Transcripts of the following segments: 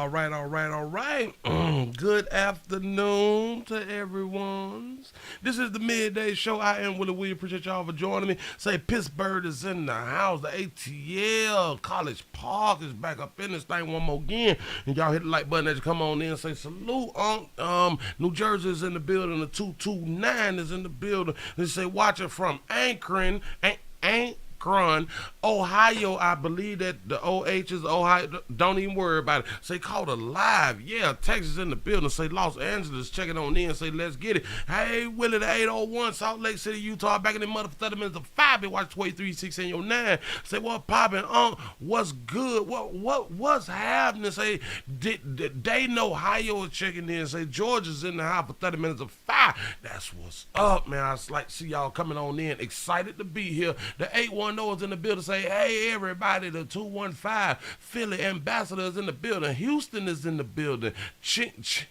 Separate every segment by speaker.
Speaker 1: right. Good afternoon to everyone. This is the midday show. I am Willie. We appreciate y'all for joining me. Say Pittsburgh is in the house. The ATL College Park is back up in this thing one more again. And y'all hit the like button as you come on in and say salute. New Jersey is in the building. The 229 is in the building. They say watching from Akron. Ohio, I believe that the OH is Ohio. Don't even worry about it. Say call it live. Yeah, Texas in the building. Say Los Angeles checking on in. Say let's get it. Hey, Willie, the 801, Salt Lake City, Utah, back in the mother for 30 minutes of 5. Be watch 23, 6, and your 9. Say what popping? What's good? What's happening? Say Dayton, Ohio is checking in. Say Georgia's in the house for 30 minutes of 5. That's what's up, man. I like to see y'all coming on in. Excited to be here. The 810 is in the building. Say, hey, everybody, the 215 Philly ambassador is in the building. Houston is in the building. Chintzy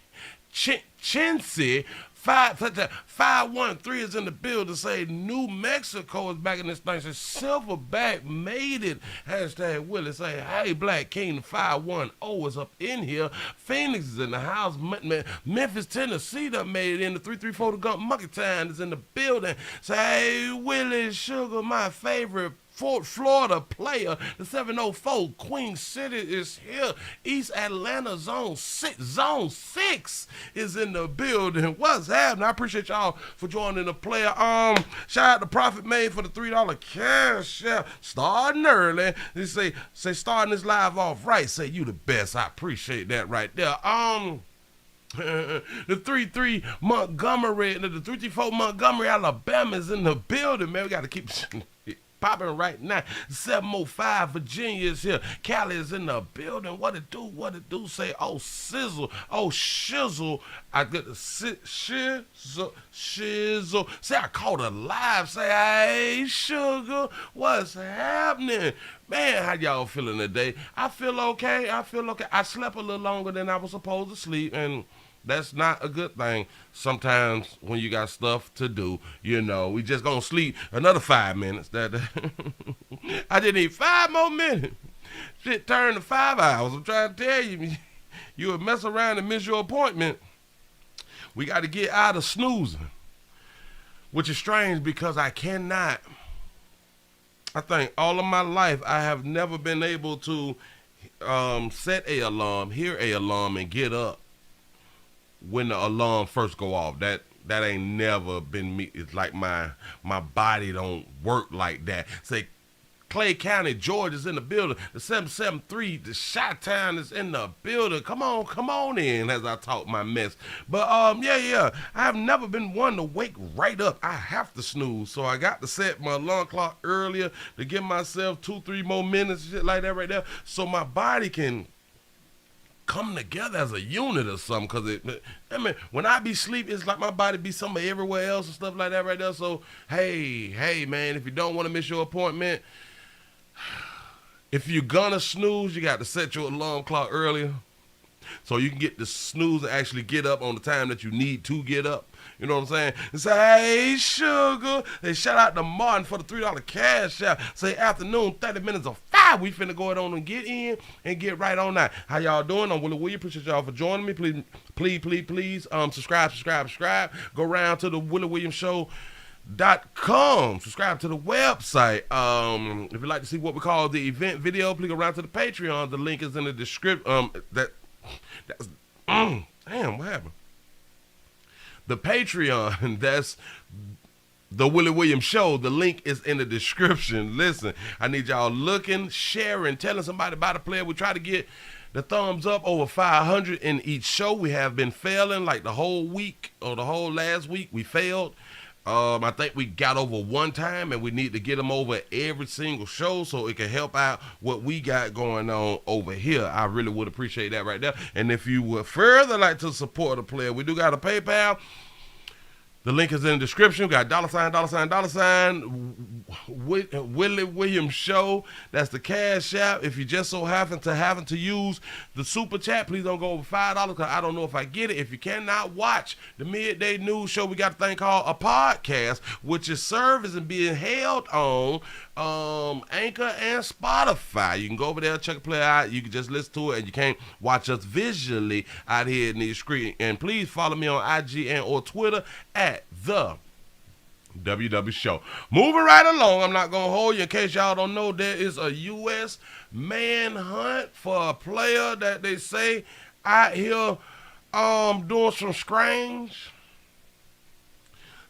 Speaker 1: 513 is in the building. Say New Mexico is back in this thing. Say Silverback made it. Hashtag Willie. Say, hey, Black King 510 is up in here. Phoenix is in the house. Memphis, Tennessee done made it in. The 334 to Gump Monkey Town is in the building. Say, hey, Willie Sugar, my favorite Fort Florida player, the 704 Queen City is here. East Atlanta Zone 6 is in the building. What's happening? I appreciate y'all for joining the player. Shout out to Profit Made for the $3 cash out. Starting early. They say starting this live off right. Say you the best. I appreciate that right there. The 33 Montgomery, the 334 Montgomery, Alabama is in the building, man. We got to keep popping right now. 705 Virginia is here. Cali is in the building. What it do? Say, oh, sizzle. Oh, shizzle. I get the shizzle. Say, I caught it live. Say, hey, sugar, what's happening? Man, how y'all feeling today? I feel okay. I slept a little longer than I was supposed to sleep, and that's not a good thing sometimes when you got stuff to do. You know, we just gonna sleep another 5 minutes. I just need 5 more minutes. Shit turned to 5 hours. I'm trying to tell you, you would mess around and miss your appointment. We got to get out of snoozing, which is strange because I think all of my life I have never been able to set a alarm, hear a alarm, and get up when the alarm first go off. That ain't never been me. It's like my body don't work like that. Say Clay County, Georgia's in the building. The 773, the Chi-Town is in the building. Come on in as I talk my mess. But yeah. I have never been one to wake right up. I have to snooze. So I got to set my alarm clock earlier to give myself 2-3 more minutes, shit like that right there, so my body can come together as a unit or something. Because when I be sleep, it's like my body be somewhere everywhere else and stuff like that right there. So hey man, if you don't want to miss your appointment, if you're gonna snooze, you got to set your alarm clock earlier so you can get the snooze and actually get up on the time that you need to get up. You know what I'm saying? And say, hey, sugar. They shout out to Martin for the $3 cash out. Say afternoon, 30 minutes of 5. We finna go on and get in and get right on that. How y'all doing? I'm Willie. Appreciate y'all for joining me. Please, subscribe. Go around to the WillieWilliamsShow.com. Subscribe to the website. If you'd like to see what we call the event video, please go around to the Patreon. The link is in the description. Damn, what happened? The Patreon, that's the Willie Williams Show. The link is in the description. Listen, I need y'all looking, sharing, telling somebody about a player. We try to get the thumbs up over 500 in each show. We have been failing like the whole week or the whole last week. We failed. I think we got over one time, and we need to get them over every single show so it can help out what we got going on over here. I really would appreciate that right there. And if you would further like to support a player, we do got a PayPal. The link is in the description. We got $. Willie Williams Show. That's the Cash App. If you just so happen to use the super chat, please don't go over $5 because I don't know if I get it. If you cannot watch the midday news show, we got a thing called a podcast, which is service and being held on Anchor and Spotify. You can go over there, check the play out. You can just listen to it, and you can't watch us visually out here in the screen. And please follow me on IG and or Twitter at the WW Show. Moving right along, I'm not gonna hold you. In case y'all don't know, there is a U.S. manhunt for a player that they say out here doing some strange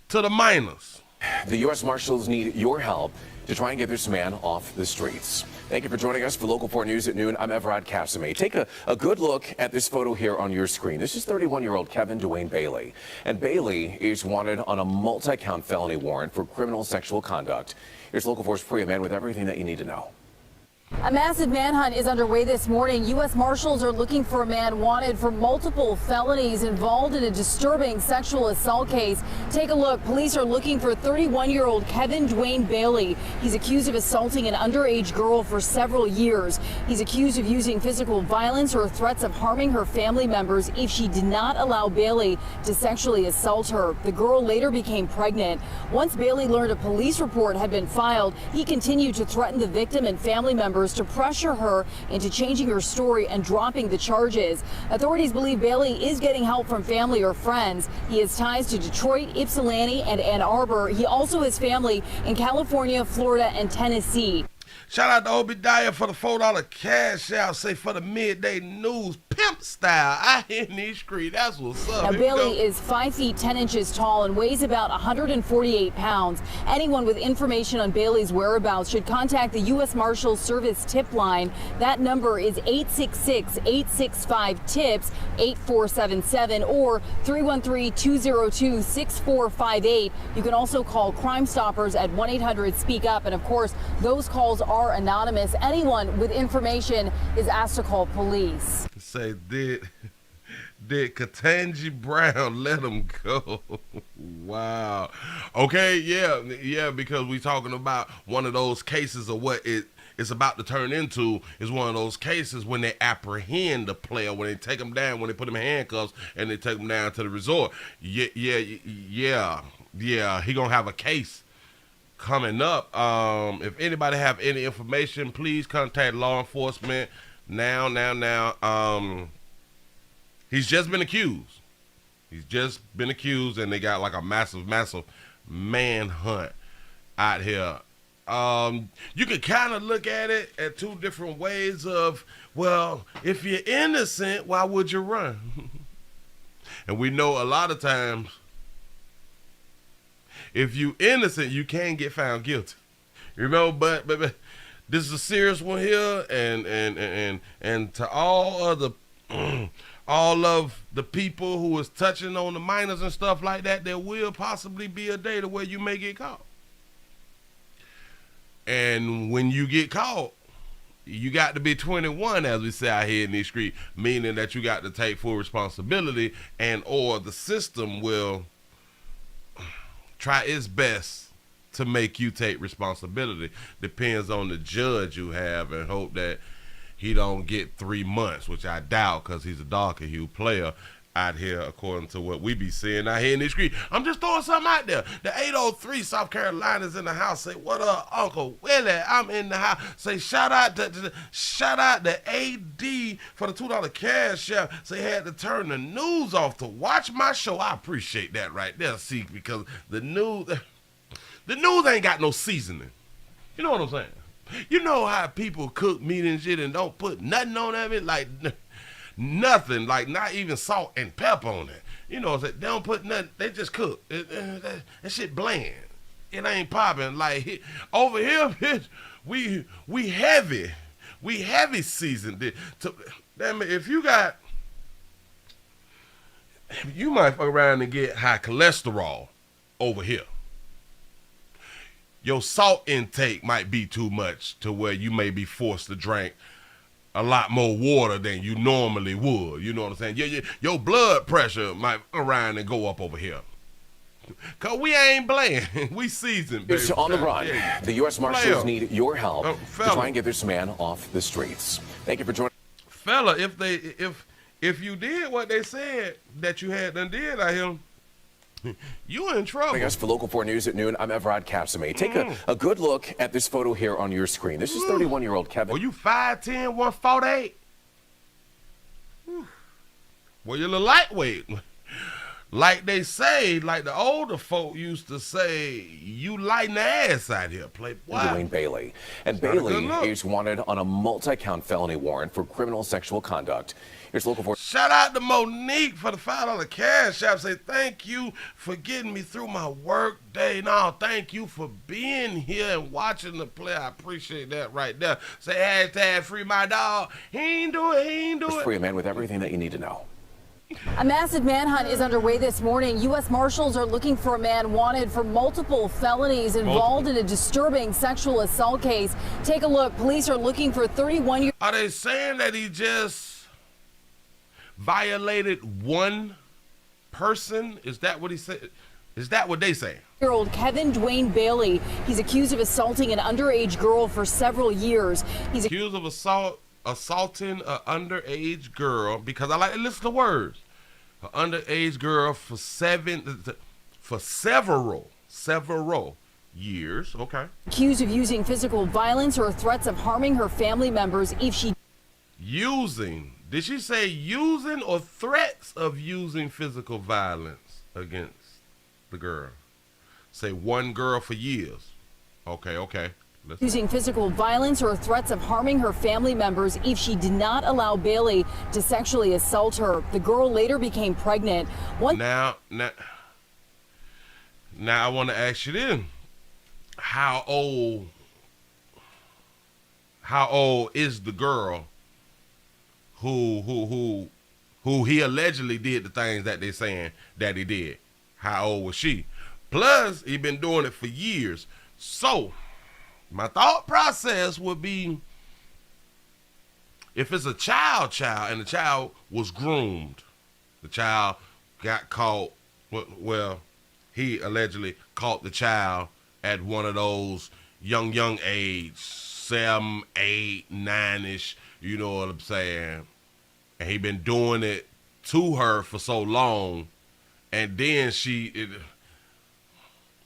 Speaker 1: to the minors.
Speaker 2: The U.S. Marshals need your help to try and get this man off the streets. Thank you for joining us for Local 4 News at noon. I'm Everard Casimay. Take a good look at this photo here on your screen. This is 31-year-old Kevin Dwayne Bailey. And Bailey is wanted on a multi-count felony warrant for criminal sexual conduct. Here's Local 4's Priya Man with everything that you need to know.
Speaker 3: A massive manhunt is underway this morning. U.S. Marshals are looking for a man wanted for multiple felonies involved in a disturbing sexual assault case. Take a look. Police are looking for 31-year-old Kevin Dwayne Bailey. He's accused of assaulting an underage girl for several years. He's accused of using physical violence or threats of harming her family members if she did not allow Bailey to sexually assault her. The girl later became pregnant. Once Bailey learned a police report had been filed, he continued to threaten the victim and family members to pressure her into changing her story and dropping the charges. Authorities believe Bailey is getting help from family or friends. He has ties to Detroit, Ypsilanti, and Ann Arbor. He also has family in California, Florida, and Tennessee.
Speaker 1: Shout out to Obadiah for the $4 cash out. Say for the midday news, pimp style. I in these streets. That's what's up.
Speaker 3: Now, Bailey is 5 feet 10 inches tall and weighs about 148 pounds. Anyone with information on Bailey's whereabouts should contact the U.S. Marshals Service tip line. That number is 866-865-TIPS 8477 or 313-202-6458. You can also call Crime Stoppers at 1-800-SPEAK-UP. And of course, those calls are anonymous. Anyone with information is asked to call police.
Speaker 1: Say, did Ketanji Brown let him go? Wow. Okay, yeah, because we talking about one of those cases of what it's about to turn into is one of those cases when they apprehend the player, when they take him down, when they put him in handcuffs and they take him down to the resort. Yeah, he gonna have a case coming up. If anybody have any information, please contact law enforcement now. He's just been accused. And they got like a massive manhunt out here. You can kind of look at it at two different ways of, well, if you're innocent, why would you run? And we know a lot of times, if you innocent, you can get found guilty, but this is a serious one here, and to all of the people who is touching on the minors and stuff like that, there will possibly be a day to where you may get caught. And when you get caught, you got to be 21, as we say out here in these streets, meaning that you got to take full responsibility, and or the system will try its best to make you take responsibility. Depends on the judge you have, and hope that he don't get 3 months, which I doubt, because he's a darker hue player out here, according to what we be seeing out here in the street. I'm just throwing something out there. The 803 South Carolina's in the house. Say, what up, Uncle Willie? I'm in the house. Say, shout out to AD for the $2 cash out. Say, had to turn the news off to watch my show. I appreciate that right there. See, because the news ain't got no seasoning. You know what I'm saying? You know how people cook meat and shit and don't put nothing on it, like nothing, like not even salt and pepper on it. You know what I'm saying? They don't put nothing, they just cook. That shit bland. It ain't popping. Like over here, bitch, we heavy seasoned. Damn it, if you might fuck around and get high cholesterol over here. Your salt intake might be too much to where you may be forced to drink a lot more water than you normally would. You know what I'm saying? Your blood pressure might around and go up over here. Cause we ain't playing. We seasoned, baby.
Speaker 2: It's on the run.
Speaker 1: Yeah.
Speaker 2: The U.S. Marshals need your help to
Speaker 1: fella.
Speaker 2: try and get this man off the streets. Thank you for joining.
Speaker 1: Fella, if you did what they said that you had done did out here, you in trouble.
Speaker 2: Joining us for Local 4 News at noon, I'm Everett Capsame. Take a good look at this photo here on your screen. This is 31-year-old Kevin.
Speaker 1: Well, you 5'10", 148. Well, you're a lightweight. Like they say, like the older folk used to say, you lighten the ass out here, playboy.
Speaker 2: Dwayne Bailey. And Bailey is wanted on a multi-count felony warrant for criminal sexual conduct. Here's Local 4.
Speaker 1: Shout out to Monique for the $5 cash app. Say thank you for getting me through my work day. No, thank you for being here and watching the play. I appreciate that right there. Say hashtag free my dog. He ain't do it.
Speaker 2: Free a man with everything that you need to know.
Speaker 3: A massive manhunt is underway this morning. U.S. Marshals are looking for a man wanted for multiple felonies involved in a disturbing sexual assault case. Take a look. Police are looking for 31-year-old.
Speaker 1: Are they saying that he just violated one person? Is that what he said? Is that what they say?
Speaker 3: Kevin Dwayne Bailey. He's accused of assaulting an underage girl for several years. He's
Speaker 1: accused of assaulting an underage girl, because I like to listen to words. An underage girl for several years. Okay.
Speaker 3: Accused of using physical violence or threats of harming her family members if she.
Speaker 1: Using. Did she say using or threats of using physical violence against the girl? Say one girl for years. Okay.
Speaker 3: Using physical violence or threats of harming her family members if she did not allow Bailey to sexually assault her. The girl later became pregnant.
Speaker 1: Now I want to ask you then, how old is the girl who he allegedly did the things that they're saying that he did? How old was she? Plus, he been doing it for years. So my thought process would be, if it's a child and the child was groomed, the child got caught, well, he allegedly caught the child at one of those young age, 7, 8, 9-ish, you know what I'm saying? And he been doing it to her for so long, and then she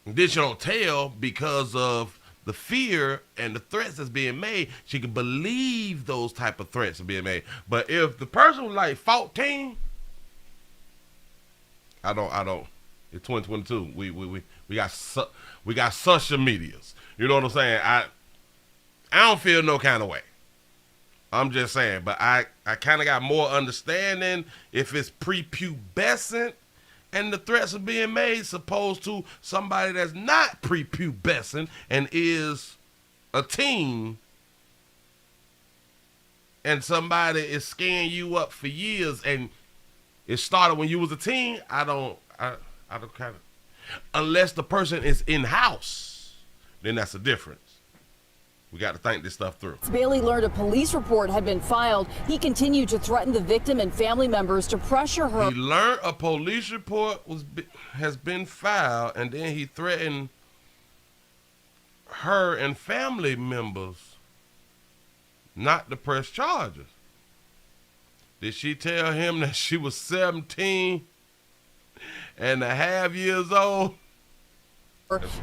Speaker 1: don't tell because of the fear and the threats that's being made. She can believe those type of threats are being made. But if the person was like 14, I don't. It's 2022. We got social medias. You know what I'm saying? I don't feel no kind of way. I'm just saying, but I kind of got more understanding if it's prepubescent and the threats are being made, supposed to somebody that's not prepubescent and is a teen, and somebody is scaring you up for years, and it started when you was a teen. I don't kind of, unless the person is in house, then that's a difference. We got to think this stuff through.
Speaker 3: Bailey learned a police report had been filed. He continued to threaten the victim and family members to pressure her.
Speaker 1: He learned a police report has been filed, and then he threatened her and family members not to press charges. Did she tell him that she was 17 and a half years old?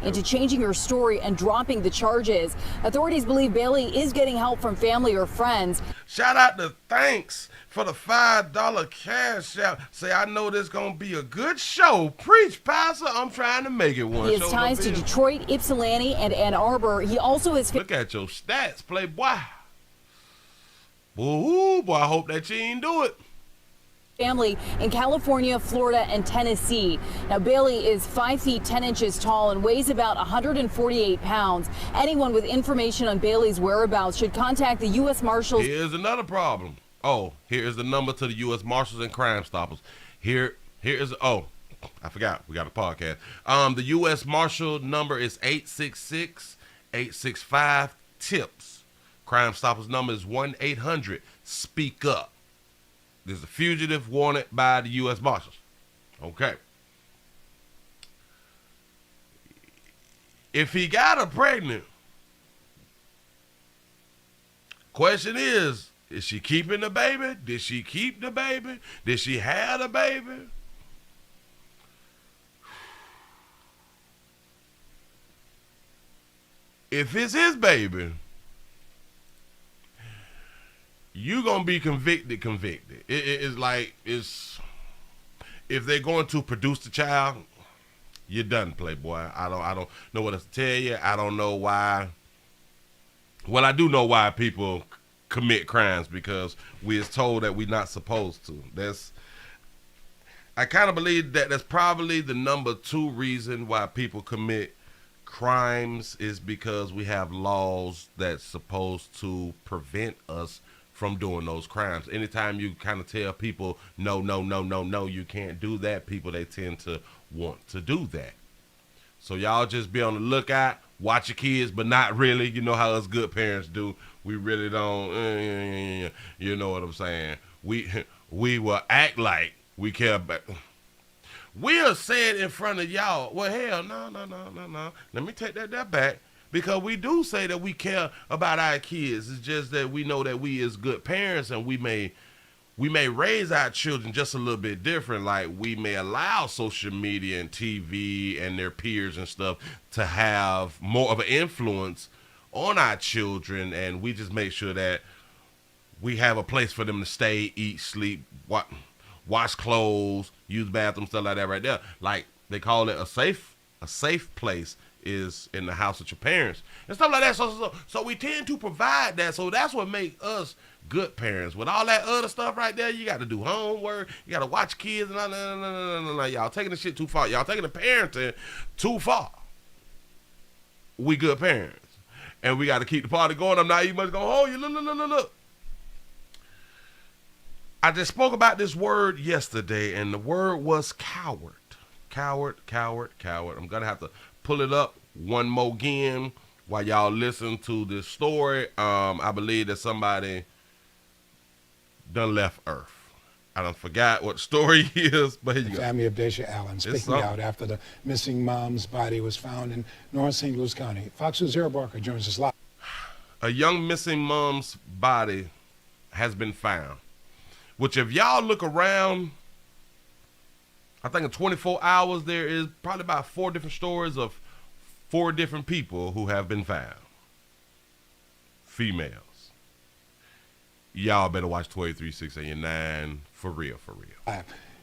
Speaker 3: Into changing her story and dropping the charges. Authorities believe Bailey is getting help from family or friends.
Speaker 1: Shout out to Thanks for the $5 cash out. Say, I know this gonna be a good show. Preach, Pastor. I'm trying to make it one.
Speaker 3: He has ties to Detroit, Ypsilanti, and Ann Arbor. He also has.
Speaker 1: Look at your stats, playboy. Ooh, boy, I hope that she ain't do it.
Speaker 3: Family in California, Florida, and Tennessee. Now, Bailey is 5 feet 10 inches tall and weighs about 148 pounds. Anyone with information on Bailey's whereabouts should contact the U.S. Marshals.
Speaker 1: Here's another problem. Oh, here's the number to the U.S. Marshals and Crime Stoppers. Here is, oh, I forgot. We got a podcast. The U.S. Marshal number is 866-865-TIPS. Crime Stoppers number is 1-800-SPEAK UP. There's a fugitive wanted by the U.S. Marshals. Okay. If he got her pregnant, question is she keeping the baby? Did she keep the baby? Did she have the baby? If it's his baby, you gonna be convicted. It's like, if they're going to produce the child, you're done, Playboy. I don't know what else to tell you. I don't know why. Well, I do know why people commit crimes, because we is told that we're not supposed to. I kind of believe that that's probably the number 2 reason why people commit crimes, is because we have laws that's supposed to prevent us from doing those crimes. Anytime you kind of tell people, no, you can't do that, people, they tend to want to do that. So y'all just be on the lookout, watch your kids, but not really. You know how us good parents do. We really don't, you know what I'm saying? We will act like we care about. We'll say it in front of y'all. Well, hell, no. Let me take that back. Because we do say that we care about our kids. It's just that we know that we as good parents, and we may raise our children just a little bit different. Like, we may allow social media and TV and their peers and stuff to have more of an influence on our children, and we just make sure that we have a place for them to stay, eat, sleep, wash clothes, use bathrooms, stuff like that right there. Like, they call it a safe place is in the house with your parents and stuff like that. So we tend to provide that. So that's what makes us good parents. With all that other stuff right there, you got to do homework, you got to watch kids, and no. Y'all taking the shit too far. Y'all taking the parenting too far. We good parents, and we got to keep the party going. I'm not even much gonna hold you. Look. I just spoke about this word yesterday, and the word was coward. Coward. I'm gonna have to pull it up one more again while y'all listen to this story. I believe that somebody done left Earth. I done forgot what the story is, but here you go.
Speaker 4: The family of Deja Allen speaking out after the missing mom's body was found in North St. Louis County. Fox News' Zero Barker joins us live.
Speaker 1: A young missing mom's body has been found, which, if y'all look around, I think in 24 hours, there is probably about 4 different stories of 4 different people who have been found. Females. Y'all better watch 23-689 for real.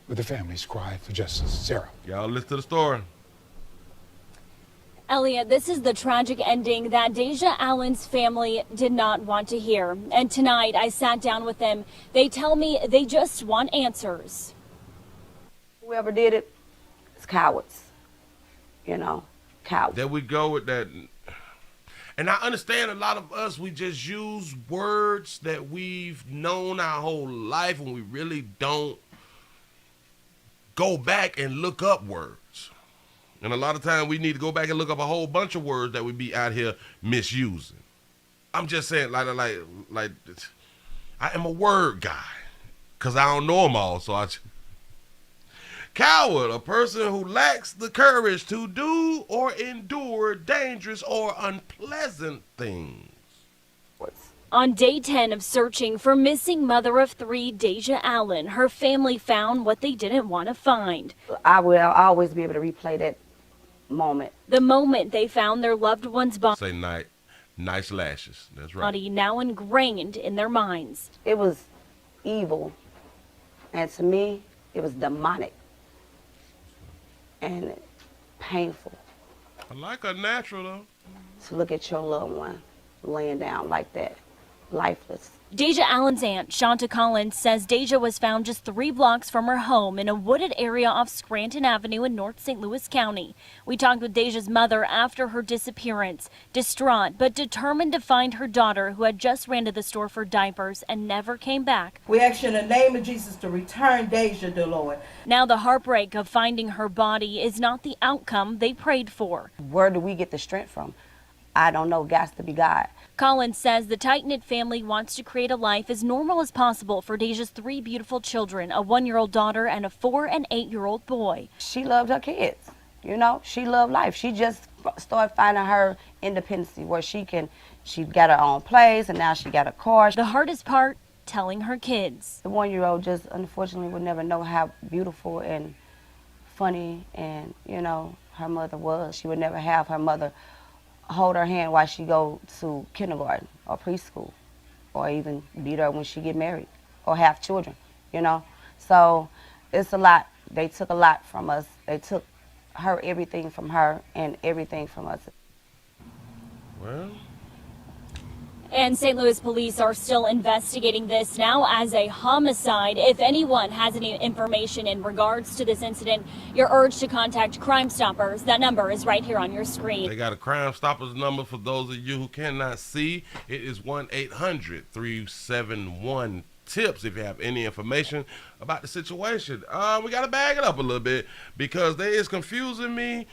Speaker 4: With the family's cry for justice. Sarah.
Speaker 1: Y'all listen to the story.
Speaker 5: Elliot, this is the tragic ending that Deja Allen's family did not want to hear. And tonight, I sat down with them. They tell me they just want answers.
Speaker 6: Whoever did it, it's cowards. Cowards.
Speaker 1: There we go with that. And I understand a lot of us, we just use words that we've known our whole life, and we really don't go back and look up words. And a lot of times we need to go back and look up a whole bunch of words that we be out here misusing. I'm just saying, like I am a word guy, because I don't know them all, so I... Coward, a person who lacks the courage to do or endure dangerous or unpleasant things.
Speaker 5: On day 10 of searching for missing mother of 3, Deja Allen, her family found what they didn't want to find.
Speaker 6: I will always be able to replay that moment.
Speaker 5: The moment they found their loved one's body.
Speaker 1: Say nice lashes. That's right.
Speaker 5: Body now ingrained in their minds.
Speaker 6: It was evil. And to me, it was demonic. And painful.
Speaker 1: I like her natural, though.
Speaker 6: To look at your loved one laying down like that, lifeless.
Speaker 5: Deja Allen's aunt, Shanta Collins, says Deja was found just 3 blocks from her home in a wooded area off Scranton Avenue in North St. Louis County. We talked with Deja's mother after her disappearance, distraught but determined to find her daughter, who had just ran to the store for diapers and never came back.
Speaker 7: We ask you in the name of Jesus to return Deja, dear Lord.
Speaker 5: Now the heartbreak of finding her body is not the outcome they prayed for.
Speaker 6: Where do we get the strength from? I don't know. Got to be God.
Speaker 5: Collins says the tight-knit family wants to create a life as normal as possible for Deja's 3 beautiful children, a 1-year-old daughter and a 4- and 8-year-old boy.
Speaker 6: She loved her kids. She loved life. She just start finding her independence where she got her own place, and now she got a car.
Speaker 5: The hardest part, telling her kids.
Speaker 6: The 1-year-old just unfortunately would never know how beautiful and funny and, you know, her mother was. She would never have her mother hold her hand while she go to kindergarten or preschool, or even be there when she get married or have children, you know. So it's a lot. They took a lot from us. They took her, everything from her and everything from us.
Speaker 1: Well.
Speaker 5: And St. Louis police are still investigating this now as a homicide. If anyone has any information in regards to this incident, you're urged to contact Crime Stoppers. That number is right here on your screen.
Speaker 1: They got a Crime Stoppers number for those of you who cannot see. It is 1-800-371-TIPS if you have any information about the situation. We got to bag it up a little bit because they is confusing me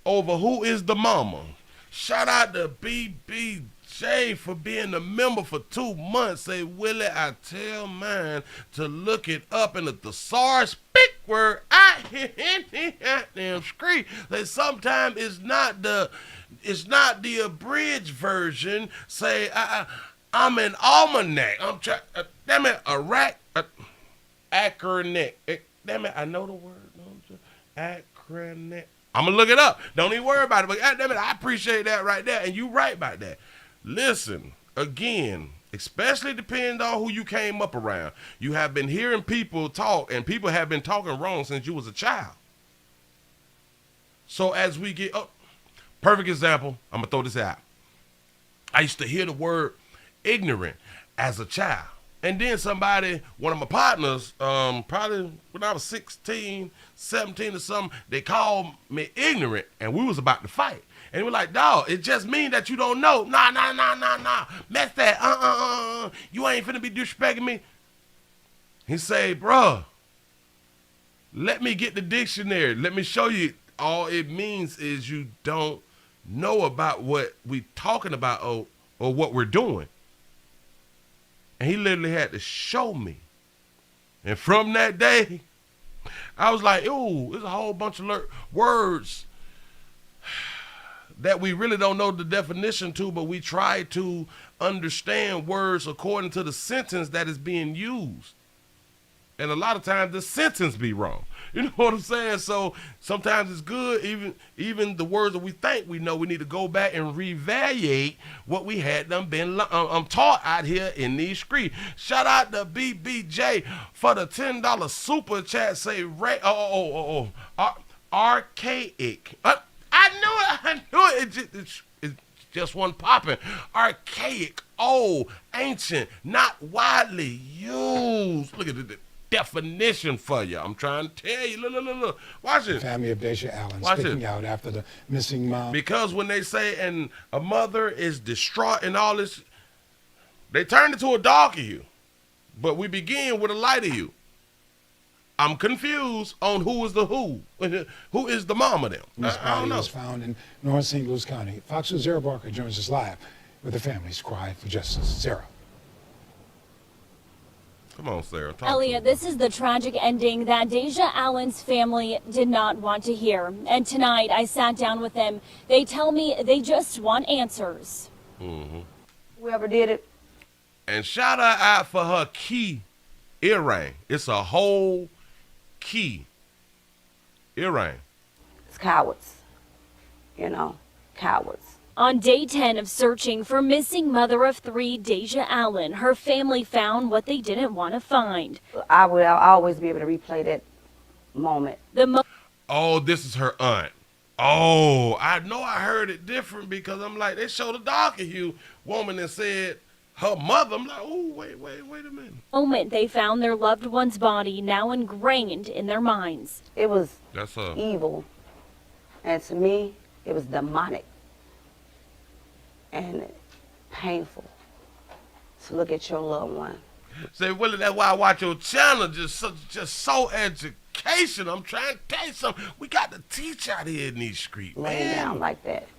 Speaker 1: over who is the mama. Shout out to BBJ for being a member for 2 months. Say, Willie, I tell mine to look it up in the thesaurus. Speak word I hear damn scream. Say sometimes it's not the abridged version. Say I'm an almanac. I'm trying. Damn it, acronym. Damn it, I know the word. Acronym. I'm gonna look it up. Don't even worry about it. But damn it, I appreciate that right there, and you right about that. Listen, again, especially depending on who you came up around. You have been hearing people talk, and people have been talking wrong since you was a child. So as we get up, perfect example, I'm gonna throw this out. I used to hear the word ignorant as a child. And then one of my partners, probably when I was 16, 17 or something, they called me ignorant, and we was about to fight. And we were like, dawg, it just means that you don't know. Nah. Mess that. You ain't finna be disrespecting me. He say, bruh, let me get the dictionary. Let me show you. All it means is you don't know about what we talking about or what we're doing. And he literally had to show me. And from that day, I was like, ooh, there's a whole bunch of words that we really don't know the definition to, but we try to understand words according to the sentence that is being used. And a lot of times the sentence be wrong. You know what I'm saying? So sometimes it's good, even the words that we think we know, we need to go back and reevaluate what we had been taught out here in these streets. Shout out to BBJ for the $10 super chat. Say, archaic. I knew it. It just wasn't popping. Archaic, old, ancient, not widely used. Look at the definition for you. I'm trying to tell you. Look. Watch it.
Speaker 4: The family of Deja Allen
Speaker 1: Watch
Speaker 4: speaking
Speaker 1: it.
Speaker 4: out after the missing mom.
Speaker 1: Because when they say and a mother is distraught and all this, they turn it to a darker hue. But we begin with a lighter hue. I'm confused on who is the who. Who is the mom of them?
Speaker 4: This
Speaker 1: I don't
Speaker 4: body
Speaker 1: know.
Speaker 4: was found in North St. Louis County. Fox News' Sarah Barker joins us live with the family's cry for justice. Sarah.
Speaker 1: Come on, Sarah. Talk
Speaker 5: Elliot,
Speaker 1: to me.
Speaker 5: this is the tragic ending that Deja Allen's family did not want to hear. And tonight I sat down with them. They tell me they just want answers.
Speaker 1: Mm-hmm.
Speaker 6: Whoever did it.
Speaker 1: And shout her out for her key earring. It's a whole key earring.
Speaker 6: It's cowards. You know, cowards.
Speaker 5: On day 10 of searching for missing mother of 3, Deja Allen, her family found what they didn't want to find.
Speaker 6: I'll always be able to replay that moment.
Speaker 1: Oh, this is her aunt. Oh, I know I heard it different because I'm like, they showed a darker hue woman and said her mother. I'm like, oh, wait a minute.
Speaker 5: Moment they found their loved one's body now ingrained in their minds.
Speaker 6: It was
Speaker 1: That's her.
Speaker 6: evil. And to me, it was demonic. And painful to look at your loved one.
Speaker 1: Say, Willie, that's why I watch your channel, just so educational. I'm trying to tell you something. We got to teach out here in these streets,
Speaker 6: Laying
Speaker 1: man.
Speaker 6: down like that,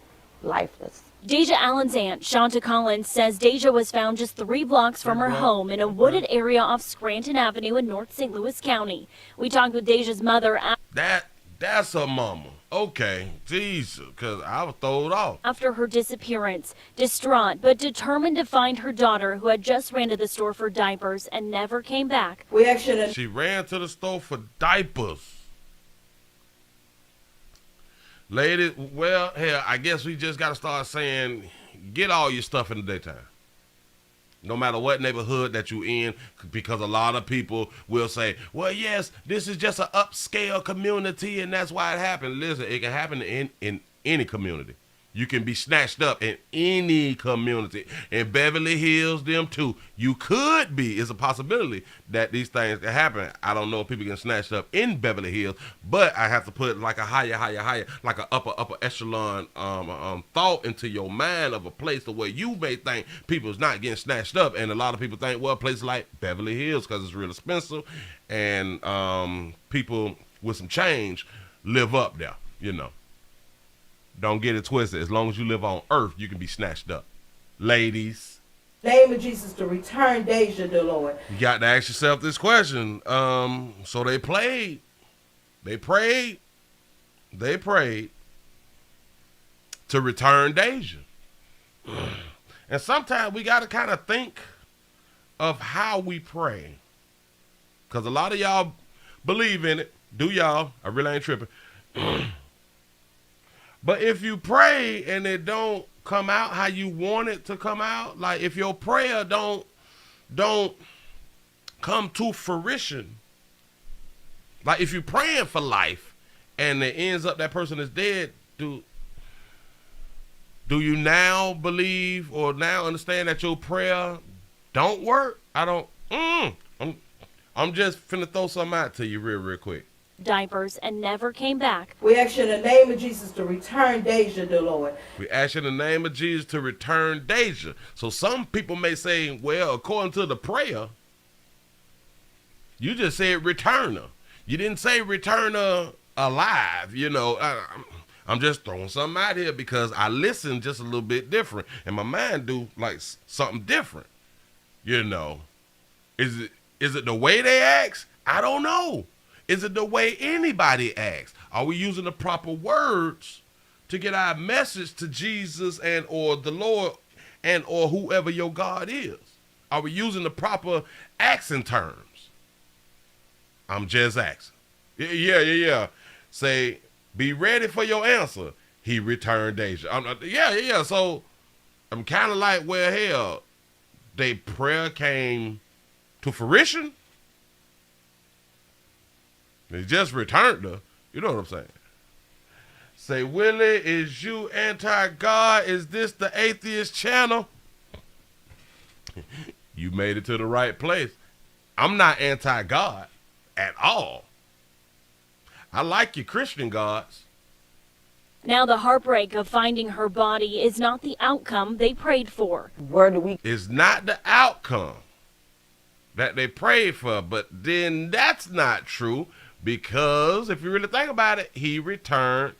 Speaker 6: lifeless.
Speaker 5: Deja Allen's aunt, Shanta Collins, says Deja was found just 3 blocks from her home in a wooded area off Scranton Avenue in North St. Louis County. We talked with Deja's mother.
Speaker 1: That That's her mama. Okay, Jesus, because I was thrown off.
Speaker 5: After her disappearance, distraught but determined to find her daughter, who had just ran to the store for diapers and never came back.
Speaker 7: We actually
Speaker 1: She ran to the store for diapers. Ladies, well, hell, I guess we just got to start saying, get all your stuff in the daytime. No matter what neighborhood that you in, because a lot of people will say, well, yes, this is just an upscale community and that's why it happened. Listen, it can happen in any community. You can be snatched up in any community. In Beverly Hills, them too. You could be. It's a possibility that these things can happen. I don't know if people get snatched up in Beverly Hills, but I have to put like a higher, like a upper echelon thought into your mind of a place to where you may think people's not getting snatched up. And a lot of people think, well, places like Beverly Hills, because it's real expensive, and people with some change live up there, you know. Don't get it twisted. As long as you live on earth, you can be snatched up. Ladies.
Speaker 7: name of Jesus to return Deja, dear Lord.
Speaker 1: You got to ask yourself this question. So they prayed to return Deja. And sometimes we got to kind of think of how we pray. Because a lot of y'all believe in it. Do y'all? I really ain't tripping. But if you pray and it don't come out how you want it to come out, like if your prayer don't come to fruition, like if you're praying for life and it ends up that person is dead, do you now believe or now understand that your prayer don't work? I don't. I'm just finna throw something out to you real quick.
Speaker 5: Diapers and never came back.
Speaker 7: We ask you in the name of Jesus to return Deja, dear Lord.
Speaker 1: We ask you in the name of Jesus to return Deja. So some people may say, well, according to the prayer, you just said return her. You didn't say return her alive. You know, I'm just throwing something out here because I listen just a little bit different. And my mind do like something different. You know, is it the way they ask? I don't know. Is it the way anybody acts? Are we using the proper words to get our message to Jesus and or the Lord and or whoever your God is? Are we using the proper accent terms? I'm just asking. Yeah. Say, be ready for your answer. He returned Deja. Yeah. So I'm kind of like, well, hell, their prayer came to fruition. They just returned her. You know what I'm saying? Say, Willie, is you anti-God? Is this the atheist channel? You made it to the right place. I'm not anti-God at all. I like your Christian gods.
Speaker 5: Now the heartbreak of finding her body is not the outcome they prayed for.
Speaker 1: It's not the outcome that they prayed for, but then that's not true. Because if you really think about it, he returned,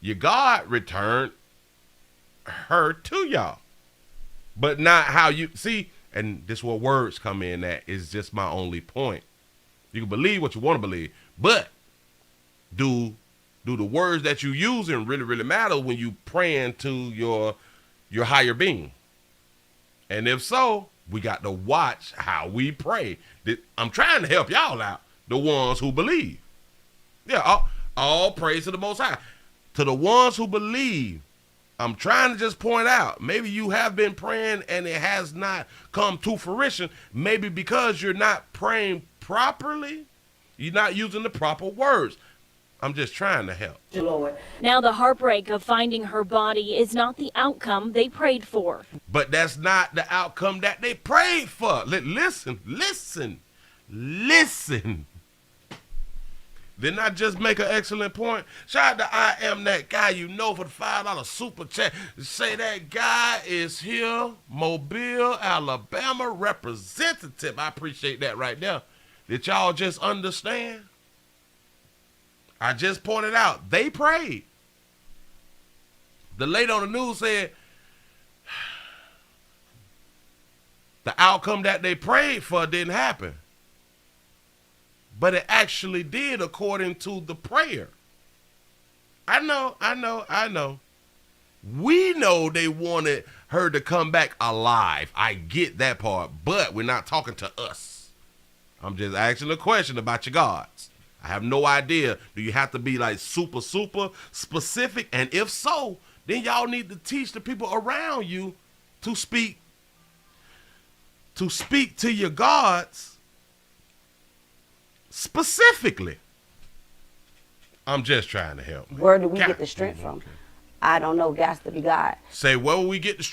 Speaker 1: your God returned her to y'all. But not how you, see, and this is where words come in at, is just my only point. You can believe what you want to believe, but do the words that you using really, really matter when you praying to your higher being? And if so, we got to watch how we pray. I'm trying to help y'all out. The ones who believe. Yeah, all praise to the Most High. To the ones who believe, I'm trying to just point out, maybe you have been praying and it has not come to fruition. Maybe because you're not praying properly. You're not using the proper words. I'm just trying to help.
Speaker 7: Lord.
Speaker 5: Now the heartbreak of finding her body is not the outcome they prayed for.
Speaker 1: But that's not the outcome that they prayed for. Listen. Didn't I just make an excellent point? Shout out to I Am That Guy you know for the $5 super chat. Say that guy is here, Mobile, Alabama representative. I appreciate that right there. Did y'all just understand? I just pointed out, they prayed. The lady on the news said, the outcome that they prayed for didn't happen. but it actually did according to the prayer. I know. We know they wanted her to come back alive. I get that part, but we're not talking to us. I'm just asking a question about your gods. I have no idea. Do you have to be like super specific? And if so, then y'all need to teach the people around you to speak to your gods specifically. I'm just trying to help.
Speaker 6: Where do we get the strength from? I don't know. Got to be God.
Speaker 1: Say, where will we get the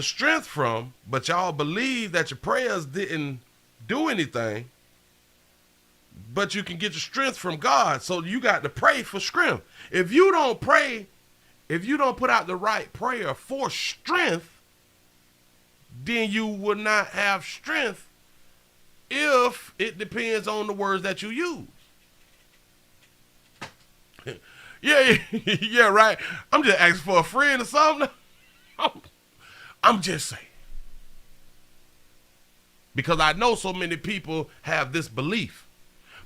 Speaker 1: strength from? But y'all believe that your prayers didn't do anything. But you can get your strength from God. So you got to pray for strength. If you don't pray, if you don't put out the right prayer for strength, then you will not have strength if it depends on the words that you use. Yeah, right. I'm just asking for a friend or something. I'm just saying. Because I know so many people have this belief.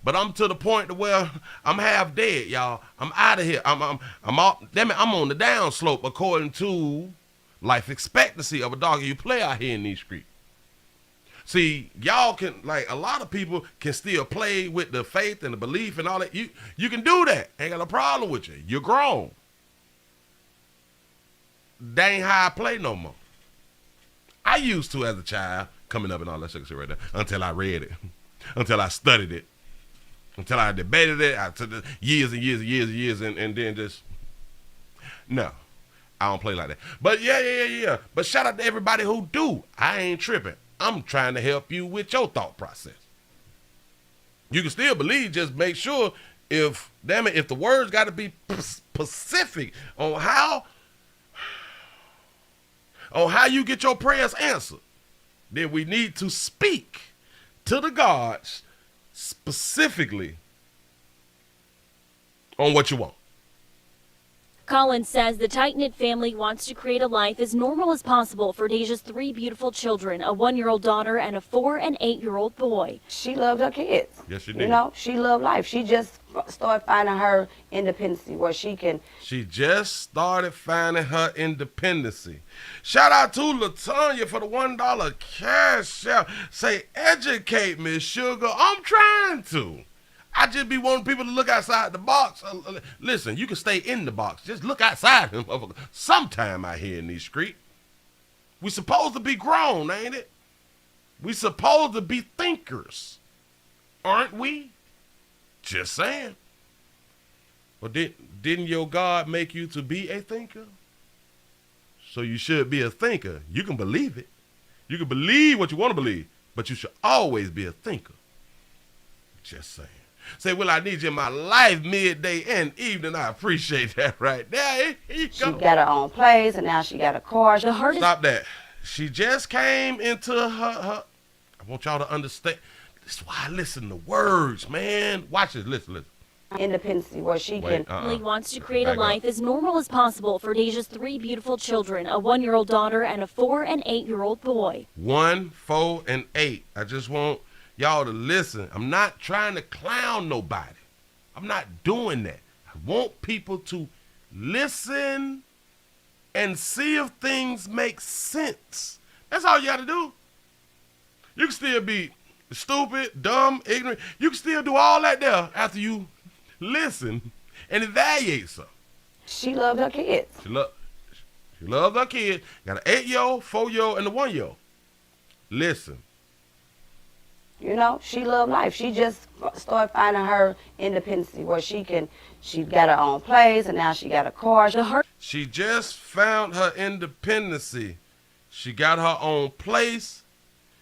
Speaker 1: But I'm to the point to where I'm half dead, y'all. I'm out of here. I'm on the down slope according to life expectancy of a dog you play out here in these streets. See, y'all can, like, a lot of people can still play with the faith and the belief and all that. You can do that. Ain't got no problem with you. You're grown. That ain't how I play no more. I used to as a child, coming up and all that shit right there, until I read it, until I studied it, until I debated it, years and years, and then just, no, I don't play like that. But yeah. But shout out to everybody who do. I ain't tripping. I'm trying to help you with your thought process. You can still believe, just make sure if the words got to be specific on how you get your prayers answered, then we need to speak to the gods specifically on what you want.
Speaker 5: Collins says the tight-knit family wants to create a life as normal as possible for Deja's 3 beautiful children, a 1-year-old daughter and a 4 and 8-year-old boy.
Speaker 6: She loved her kids.
Speaker 1: Yes, she did.
Speaker 6: You know, she loved life. She just started finding her independency where she can.
Speaker 1: She just started finding her independency. Shout out to LaTanya for the $1 cash out. Say, educate me, sugar. I'm trying to. I just be wanting people to look outside the box. Listen, you can stay in the box. Just look outside sometime out here in these streets. We supposed to be grown, ain't it? We supposed to be thinkers. Aren't we? Just saying. Well, didn't your God make you to be a thinker? So you should be a thinker. You can believe it. You can believe what you want to believe, but you should always be a thinker. Just saying. Say, well, I need you in my life midday and evening. I appreciate that right there. She
Speaker 6: got her own place, and now she got a car.
Speaker 1: Stop that. She just came into her. I want y'all to understand. This is why I listen to words, man. Watch this. Listen.
Speaker 6: Independency where she can.
Speaker 5: Willie wants to create a life as normal as possible for Deja's 3 beautiful children, a 1-year-old daughter and a 4 and 8-year-old boy.
Speaker 1: 1, 4, and 8. I just want y'all to listen. I'm not trying to clown nobody. I'm not doing that. I want people to listen and see if things make sense. That's all you got to do. You can still be stupid, dumb, ignorant. You can still do all that there after you listen and evaluate something.
Speaker 6: She loved her kids.
Speaker 1: She loved her kids. Got an 8-year-old, 4-year-old, and a 1-year-old. Listen.
Speaker 6: You know, she loved life. She just started finding her independency where she got her own place, and now she got a car.
Speaker 1: She just found her independency. She got her own place.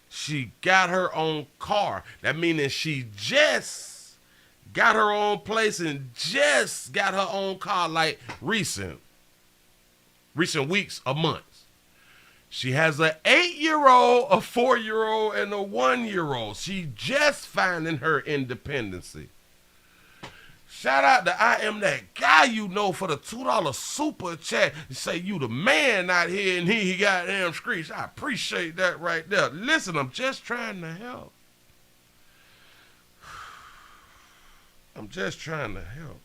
Speaker 1: She got her own car. That meaning she just got her own place and just got her own car, like recent weeks or months. She has an 8-year-old, a 4-year-old, and a 1-year-old. She just finding her independency. Shout out to I Am That Guy You Know for the $2 super chat. You say you the man out here and he goddamn screech. I appreciate that right there. Listen, I'm just trying to help. I'm just trying to help.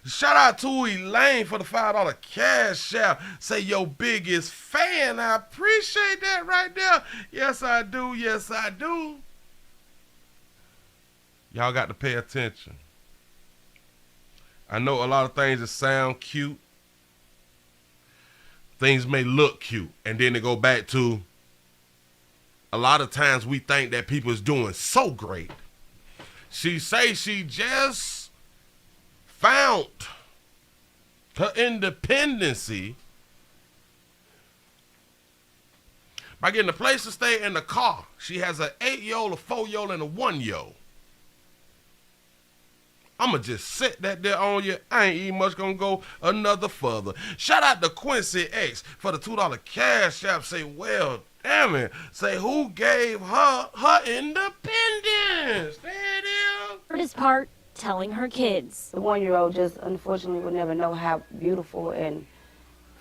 Speaker 1: Shout out to Elaine for the $5 cash app. Say your biggest fan. I appreciate that right there. Yes, I do. Yes, I do. Y'all got to pay attention. I know a lot of things that sound cute. Things may look cute. And then they go back to a lot of times we think that people is doing so great. She say she just found her independency by getting a place to stay in the car. She has an 8-year-old, a 4-year-old, and a 1-year-old. I'ma just set that there on you. I ain't even much gonna go another further. Shout out to Quincy X for the $2 cash app. Say, well, damn it. Say, who gave her independence? There it is.
Speaker 5: Hardest part, telling her kids.
Speaker 6: The 1-year-old just unfortunately would never know how beautiful and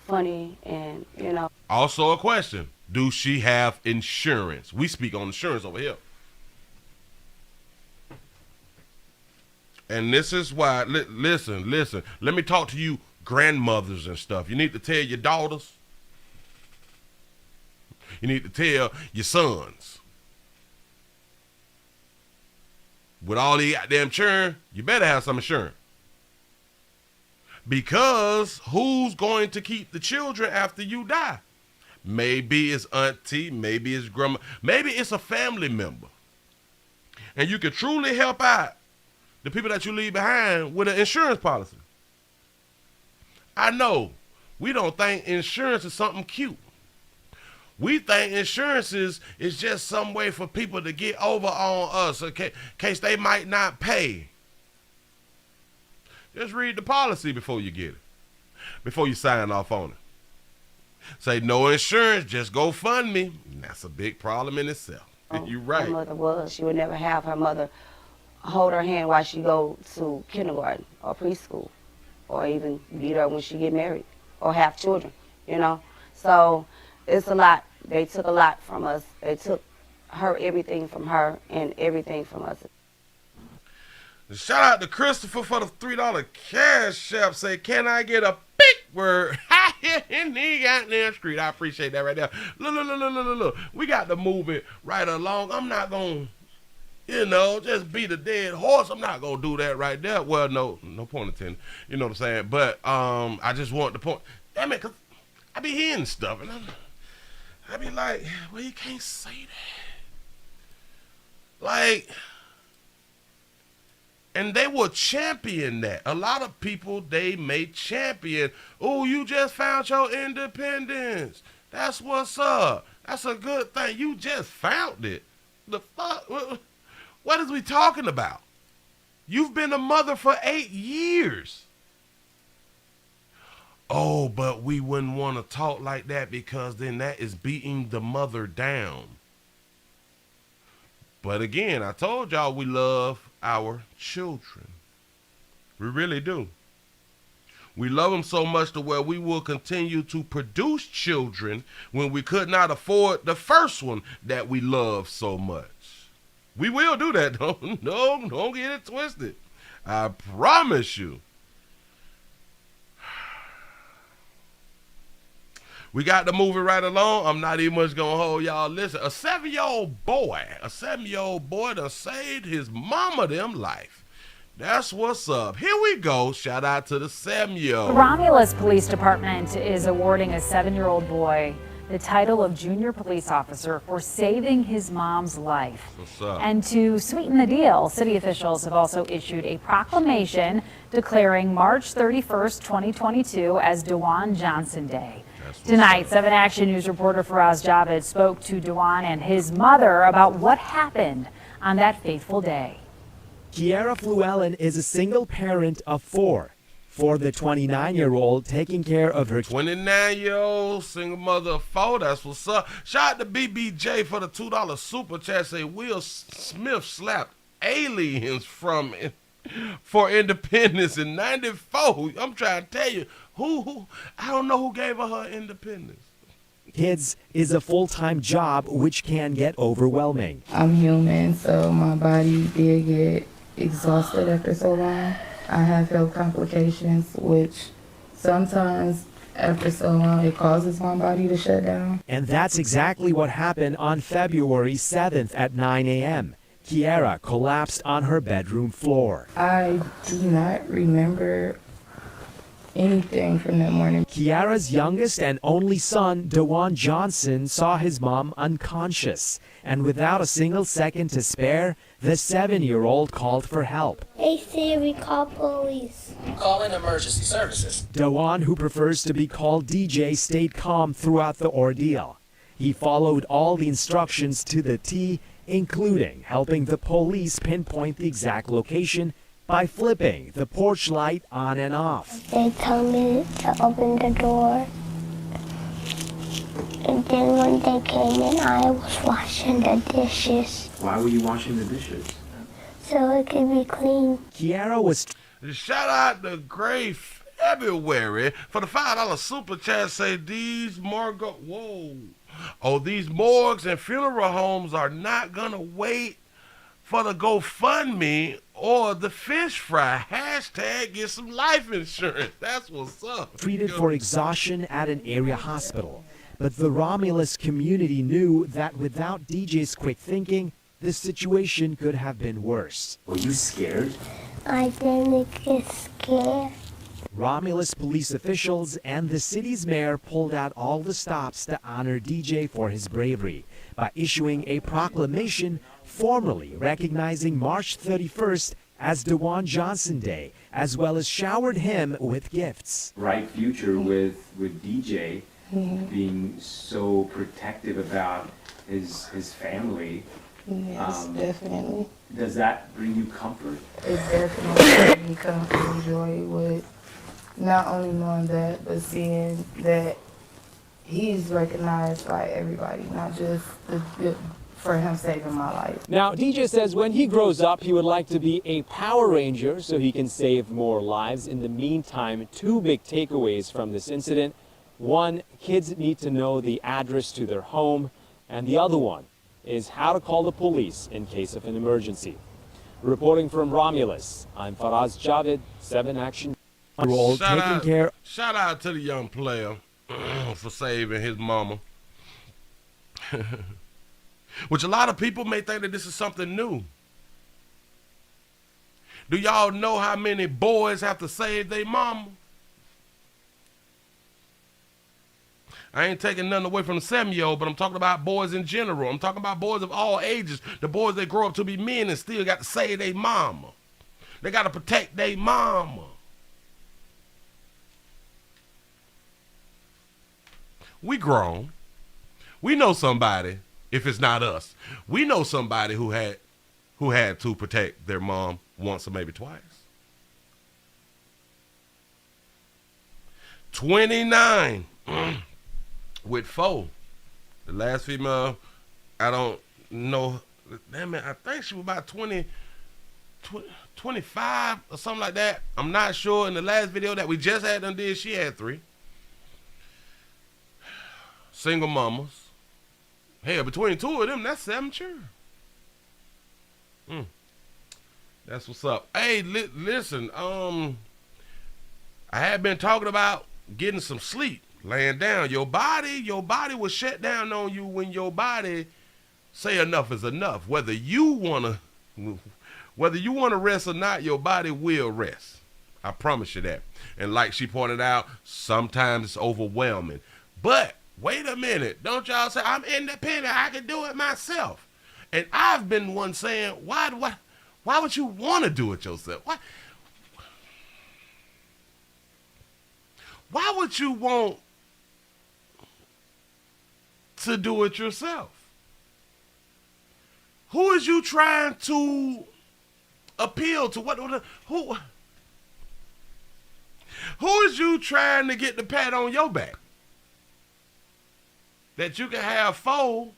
Speaker 6: funny and, you know.
Speaker 1: Also a question. Do she have insurance? We speak on insurance over here. And this is why, listen. Let me talk to you grandmothers and stuff. You need to tell your daughters. You need to tell your sons. With all the goddamn churn, you better have some insurance. Because who's going to keep the children after you die? Maybe it's auntie, maybe it's grandma, maybe it's a family member. And you can truly help out the people that you leave behind with an insurance policy. I know we don't think insurance is something cute. We think insurance is just some way for people to get over on us in case they might not pay. Just read the policy before you get it, before you sign off on it. Say no insurance, just GoFundMe. That's a big problem in itself. You're right.
Speaker 6: Her mother was. She would never have her mother hold her hand while she go to kindergarten or preschool, or even beat her when she get married or have children, you know. So it's a lot. They took a lot from us. They took everything from her and everything from us.
Speaker 1: Shout out to Christopher for the $3 cash app. Say, can I get a big word in the goddamn street? I appreciate that right there. Look. We got to move it right along. I'm not going to, just beat a dead horse. I'm not going to do that right there. Well, no point intended. You know what I'm saying? But I just want the point. Damn it, because I be hearing stuff. And I be like, well, you can't say that. Like... And they will champion that. A lot of people, they may champion, oh, you just found your independence. That's what's up. That's a good thing. You just found it. The fuck? What is we talking about? You've been a mother for 8 years. Oh, but we wouldn't want to talk like that because then that is beating the mother down. But again, I told y'all we love our children. We really do. We love them so much to where we will continue to produce children when we could not afford the first one that we love so much. We will do that. Don't get it twisted. I promise you. We got to move it right along. I'm not even much going to hold y'all. Listen, a 7-year-old boy done saved his mama them life. That's what's up. Here we go. Shout out to the 7-year-old.
Speaker 3: The Romulus Police Department is awarding a 7-year-old boy the title of junior police officer for saving his mom's life.
Speaker 1: What's up?
Speaker 3: And to sweeten the deal, city officials have also issued a proclamation declaring March 31st, 2022 as Dewan Johnson Day. Tonight, 7 Action News reporter Faraz Javed spoke to Dewan and his mother about what happened on that fateful day.
Speaker 8: Kiara Fluellen is a single parent of 4. For the 29-year-old taking care of her
Speaker 1: 29-year-old single mother of 4, that's what's up. Shout out to BBJ for the $2 super chat. Say Will Smith slapped aliens for independence in 94. I'm trying to tell you, who I don't know who gave her independence.
Speaker 8: kids is a full-time job, which can get overwhelming.
Speaker 9: I'm human, so my body did get exhausted after so long. I have health complications, which sometimes after so long it causes my body to shut down.
Speaker 8: And that's exactly what happened on February 7th at 9 a.m. Kiara collapsed on her bedroom floor.
Speaker 9: I do not remember anything from that morning.
Speaker 8: Kiara's youngest and only son, Dewan Johnson, saw his mom unconscious. And without a single second to spare, the 7-year-old called for help.
Speaker 10: Hey Siri, call police.
Speaker 11: Call in emergency services.
Speaker 8: Dewan, who prefers to be called DJ, stayed calm throughout the ordeal. He followed all the instructions to the T, including helping the police pinpoint the exact location by flipping the porch light on and off.
Speaker 10: They told me to open the door. And then when they came in, I was washing the dishes.
Speaker 11: Why were you washing the dishes?
Speaker 10: So it could be clean.
Speaker 8: Kiara was...
Speaker 1: Shout out to Gray February for the $5 super chat. Say these these morgues and funeral homes are not gonna wait for the GoFundMe or the fish fry. Hashtag get some life insurance. That's what's up.
Speaker 8: Treated for exhaustion at an area hospital. But the Romulus community knew that without DJ's quick thinking, the situation could have been worse.
Speaker 11: Were you scared?
Speaker 10: I didn't get scared.
Speaker 8: Romulus police officials and the city's mayor pulled out all the stops to honor DJ for his bravery by issuing a proclamation formally recognizing March 31st as Dewan Johnson Day, as well as showered him with gifts.
Speaker 11: Bright future with DJ being so protective about his family.
Speaker 9: Yes, definitely.
Speaker 11: Does that bring you comfort?
Speaker 9: It definitely brings me comfort and joy with not only knowing that, but seeing that he's recognized by everybody, not just for him saving my life.
Speaker 12: Now, DJ says when he grows up, he would like to be a Power Ranger so he can save more lives. In the meantime, two big takeaways from this incident. One, kids need to know the address to their home, and the other one is how to call the police in case of an emergency. Reporting from Romulus, I'm Faraz Javed, 7 Action.
Speaker 1: Shout out to the young player for saving his mama. Which a lot of people may think that this is something new. Do y'all know how many boys have to save their mama? I ain't taking nothing away from the 7-year-old, but I'm talking about boys in general. I'm talking about boys of all ages. The boys that grow up to be men and still got to save their mama. They got to protect their mama. We grown. We know somebody, if it's not us. We know somebody who had to protect their mom once or maybe twice. 29. With 4. The last female, I don't know. Damn it, I think she was about 25 or something like that. I'm not sure. In the last video that we just had done did, she had 3. Single mamas. Hell, between 2 of them, that's 7 children. That's what's up. Hey, listen, I had been talking about getting some sleep. Laying down, your body will shut down on you when your body say enough is enough. Whether you wanna rest or not, your body will rest. I promise you that. And like she pointed out, sometimes it's overwhelming. But wait a minute, don't y'all say I'm independent, I can do it myself. And I've been one saying, why would you want to do it yourself? Why would you want to do it yourself? Who is you trying to appeal to? Who is you trying to get the pat on your back? That you can have 4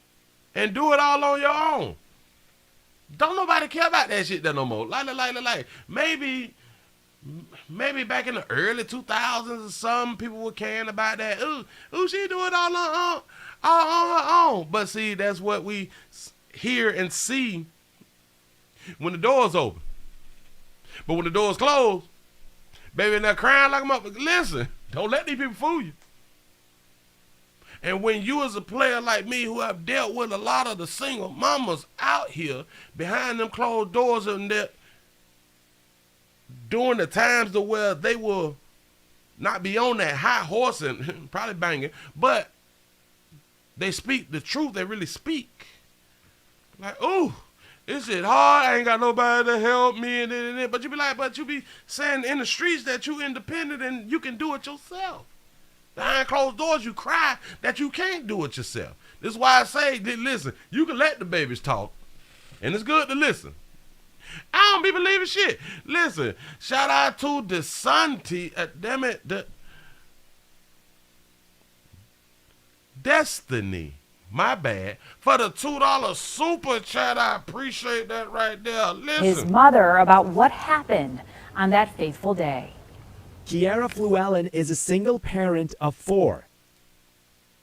Speaker 1: and do it all on your own. Don't nobody care about that shit no more. Like. Maybe back in the early 2000s or some people were caring about that. Ooh, she do it all on her own. But see, that's what we hear and see when the doors open. But when the door's closed, baby, and they're crying like a motherfucker. Listen, don't let these people fool you. And when you as a player like me who have dealt with a lot of the single mamas out here behind them closed doors and that during the times to where they will not be on that high horse and probably banging, but they speak the truth, they really speak. Like, ooh, this shit hard, I ain't got nobody to help me, and but you be like, but you be saying in the streets that you independent and you can do it yourself. Behind closed doors, you cry that you can't do it yourself. This is why I say, listen, you can let the babies talk, and it's good to listen. I don't be believing shit. Listen, shout out to the Santi, damn it, the Destiny, my bad, for the $2 super chat. I appreciate that right there. Listen.
Speaker 13: His mother about what happened on that fateful day.
Speaker 8: Kiara Fluellen is a single parent of 4.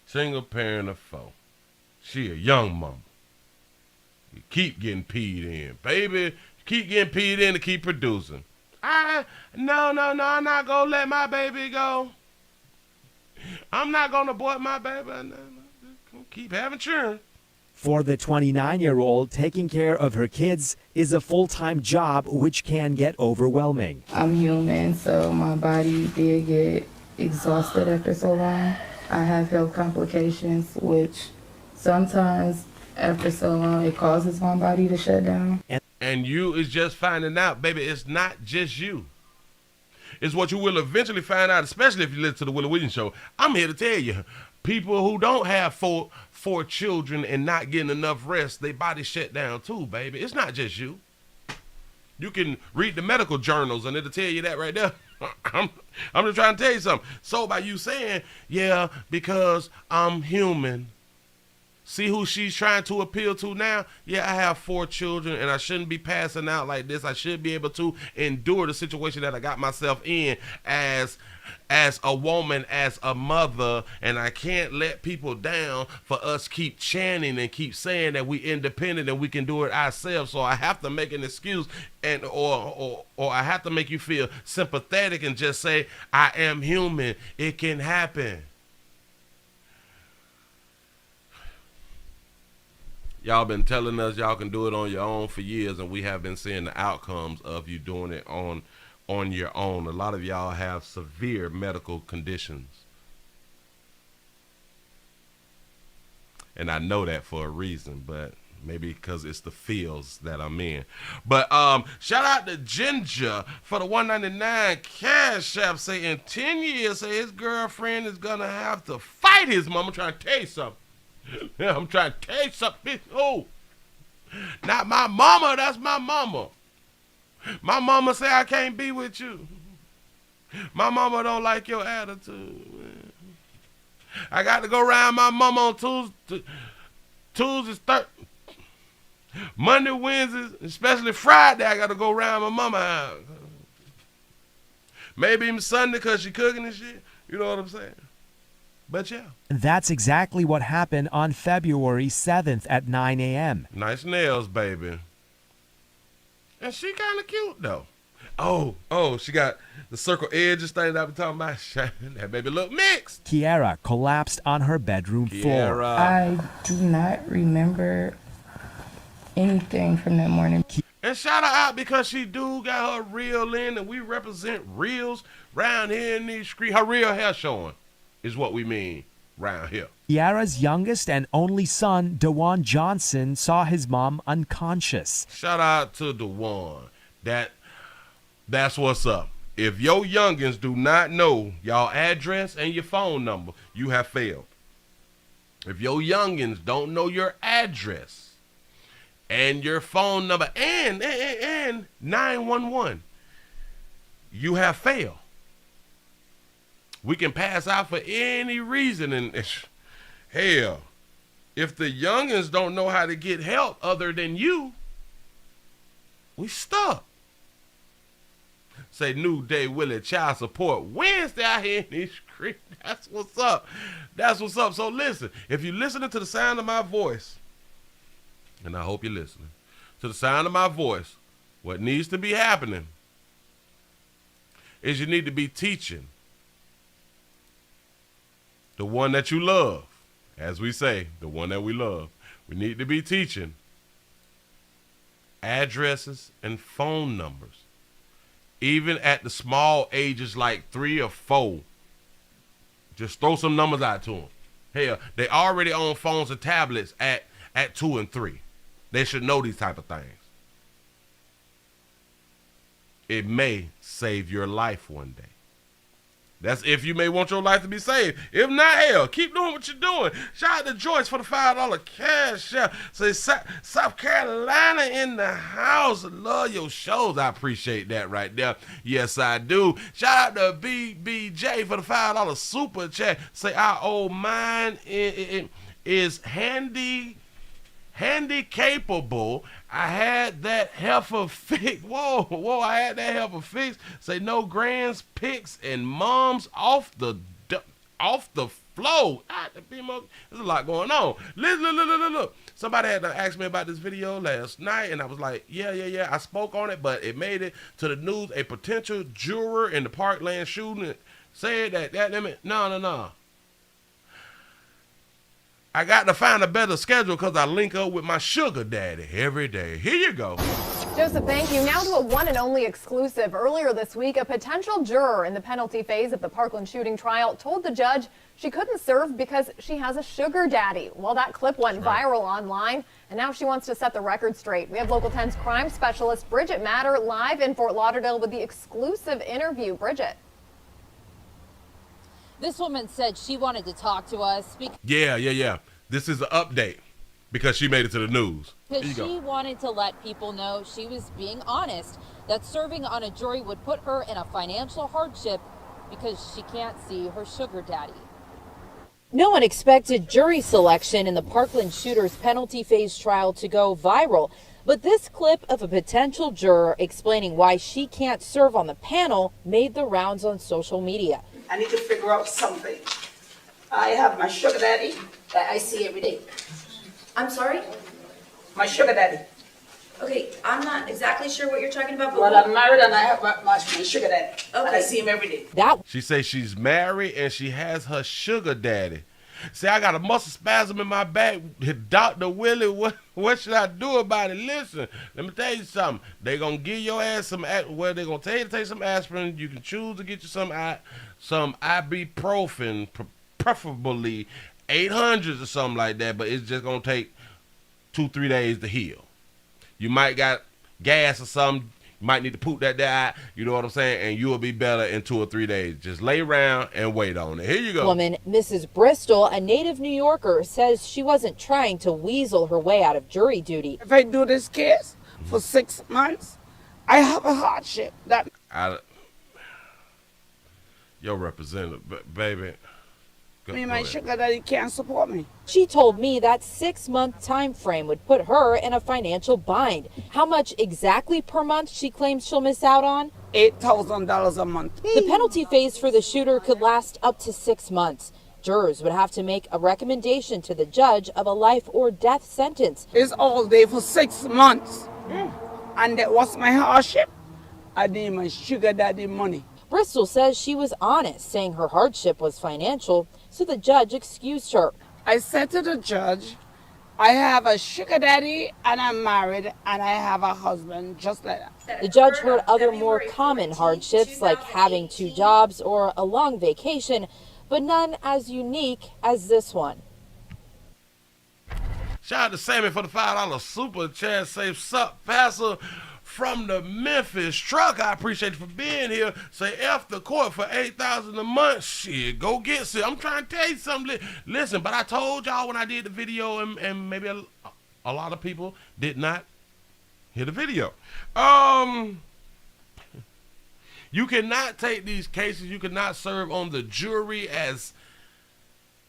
Speaker 1: Single parent of 4. She a young mama. You keep getting peed in. Baby, keep getting peed in to keep producing. No, I'm not going to let my baby go. I'm not going to abort my baby. No, keep having children.
Speaker 8: For the 29-year-old, taking care of her kids is a full-time job, which can get overwhelming.
Speaker 9: I'm human, so my body did get exhausted after so long. I have health complications, which sometimes after so long, it causes my body to shut down.
Speaker 1: And you is just finding out, baby, it's not just you. It's what you will eventually find out, especially if you listen to the Willie Williams show. I'm here to tell you, people who don't have four children and not getting enough rest, their body shut down too, baby. It's not just you. You can read the medical journals and it'll tell you that right there. I'm just trying to tell you something. So by you saying, yeah, because I'm human, see who she's trying to appeal to now? Yeah, I have 4 children and I shouldn't be passing out like this. I should be able to endure the situation that I got myself in as a woman, as a mother, and I can't let people down for us keep chanting and keep saying that we independent and we can do it ourselves. So I have to make an excuse and or I have to make you feel sympathetic and just say, I am human. It can happen. Y'all been telling us y'all can do it on your own for years, and we have been seeing the outcomes of you doing it on your own. A lot of y'all have severe medical conditions. And I know that for a reason, but maybe because it's the fields that I'm in. But shout out to Ginger for the $1.99 cash app. Say in 10 years, say his girlfriend is gonna have to fight his mom. I'm trying to tell you something. Yeah, I'm trying to tell you something. Oh, not my mama. That's my mama. My mama say I can't be with you. My mama don't like your attitude. I got to go around my mama on Tuesdays, Monday, Wednesdays, especially Friday. I got to go around my mama house. Maybe even Sunday because she cooking and shit. You know what I'm saying? But yeah.
Speaker 8: That's exactly what happened on February 7th at 9 a.m.
Speaker 1: Nice nails, baby. And she kind of cute, though. Oh, she got the circle edges thing that I've been talking about. That baby look mixed.
Speaker 8: Kiara collapsed on her bedroom floor.
Speaker 9: I do not remember anything from that morning.
Speaker 1: And shout her out because she do got her reel in, and we represent reels round here in these streets. Her real hair showing is what we mean round here.
Speaker 8: Kiara's youngest and only son, DeJuan Johnson, saw his mom unconscious.
Speaker 1: Shout out to DeJuan. That's what's up. If your youngins do not know y'all address and your phone number, you have failed. If your youngins don't know your address and your phone number and 911, you have failed. We can pass out for any reason, and hell, if the youngins don't know how to get help other than you, we stuck. Say New Day Willie Child Support Wednesday out here in these streets. That's what's up. That's what's up. So listen, if you're listening to the sound of my voice, and I hope you're listening to the sound of my voice, what needs to be happening is you need to be teaching the one that you love. As we say, the one that we love. We need to be teaching addresses and phone numbers. Even at the small ages like 3 or 4. Just throw some numbers out to them. Hell, they already own phones and tablets at 2 and 3. They should know these type of things. It may save your life one day. That's if you may want your life to be saved. If not, hell, keep doing what you're doing. Shout out to Joyce for the $5 cash. Say South Carolina in the house. Love your shows. I appreciate that right there. Yes, I do. Shout out to BBJ for the $5 super chat. Say our old mind is handy capable. I had that heifer fixed. Whoa, I had that heifer fixed. Say no grands, pics, and moms off the flow. There's a lot going on. Look. Somebody had to ask me about this video last night, and I was like, yeah. I spoke on it, but it made it to the news. A potential juror in the Parkland shooting said that no. I got to find a better schedule because I link up with my sugar daddy every day. Here you go.
Speaker 14: Joseph, thank you. Now to a one and only exclusive. Earlier this week, a potential juror in the penalty phase of the Parkland shooting trial told the judge she couldn't serve because she has a sugar daddy. Well, that clip went viral online, and now she wants to set the record straight. We have Local 10's crime specialist Bridget Matter live in Fort Lauderdale with the exclusive interview. Bridget.
Speaker 15: This woman said she wanted to talk to us.
Speaker 1: Yeah. This is an update because she made it to the news.
Speaker 15: Because she wanted to let people know she was being honest, that serving on a jury would put her in a financial hardship because she can't see her sugar daddy. No one expected jury selection in the Parkland shooter's penalty phase trial to go viral. But this clip of a potential juror explaining why she can't serve on the panel made the rounds on social media.
Speaker 16: I need to figure out something. I have my sugar daddy that I see every day.
Speaker 17: I'm sorry?
Speaker 16: My sugar daddy.
Speaker 17: Okay, I'm not exactly sure what you're talking about. But
Speaker 16: Well, I'm married and I have my sugar daddy.
Speaker 17: Okay.
Speaker 16: And I see him every day.
Speaker 1: She says she's married and she has her sugar daddy. See, I got a muscle spasm in my back. Dr. Willie, what should I do about it? Listen, let me tell you something. They going to give your ass some, they're going to tell you to take some aspirin. You can choose to get you some ibuprofen, preferably 800s or something like that, but it's just going to take 2-3 days to heal. You might got gas or something. You might need to poop that out, you know what I'm saying? And you will be better in 2 or 3 days. Just lay around and wait on it. Here you go.
Speaker 15: Woman, Mrs. Bristol, a native New Yorker, says she wasn't trying to weasel her way out of jury duty.
Speaker 16: If I do this case for 6 months, I have a hardship.
Speaker 1: Your representative, baby.
Speaker 16: My sugar daddy can't support me.
Speaker 15: She told me that 6-month time frame would put her in a financial bind. How much exactly per month she claims she'll miss out on?
Speaker 16: $8,000 a month.
Speaker 15: The penalty phase for the shooter could last up to 6 months. Jurors would have to make a recommendation to the judge of a life or death sentence.
Speaker 16: It's all day for 6 months. And what's my hardship? I need my sugar daddy money.
Speaker 15: Bristol says she was honest, saying her hardship was financial, so the judge excused her.
Speaker 16: I said to the judge, I have a sugar daddy and I'm married and I have a husband, just like that.
Speaker 15: The judge heard other more common hardships like having 2 jobs or a long vacation, but none as unique as this one.
Speaker 1: Shout out to Sammy for the $5 super chat. Say, sup, Pastor from the Memphis truck. I appreciate you for being here. Say, F the court for $8,000 a month. Shit, go get it. I'm trying to tell you something. Listen, but I told y'all when I did the video, and maybe a lot of people did not hear the video. You cannot take these cases. You cannot serve on the jury, as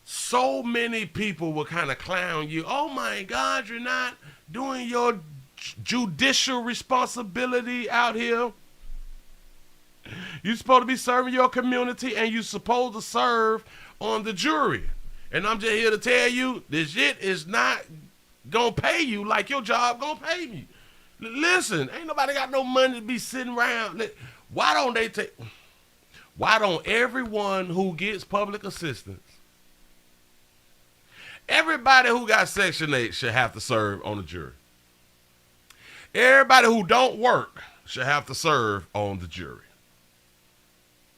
Speaker 1: so many people will kind of clown you. Oh my God, you're not doing your judicial responsibility out here. You're supposed to be serving your community, and you're supposed to serve on the jury. And I'm just here to tell you, this shit is not gonna pay you like your job gonna pay me. Listen, ain't nobody got no money to be sitting around. Why don't they take... Why don't everyone who gets public assistance, everybody who got Section 8 should have to serve on the jury? Everybody who don't work should have to serve on the jury.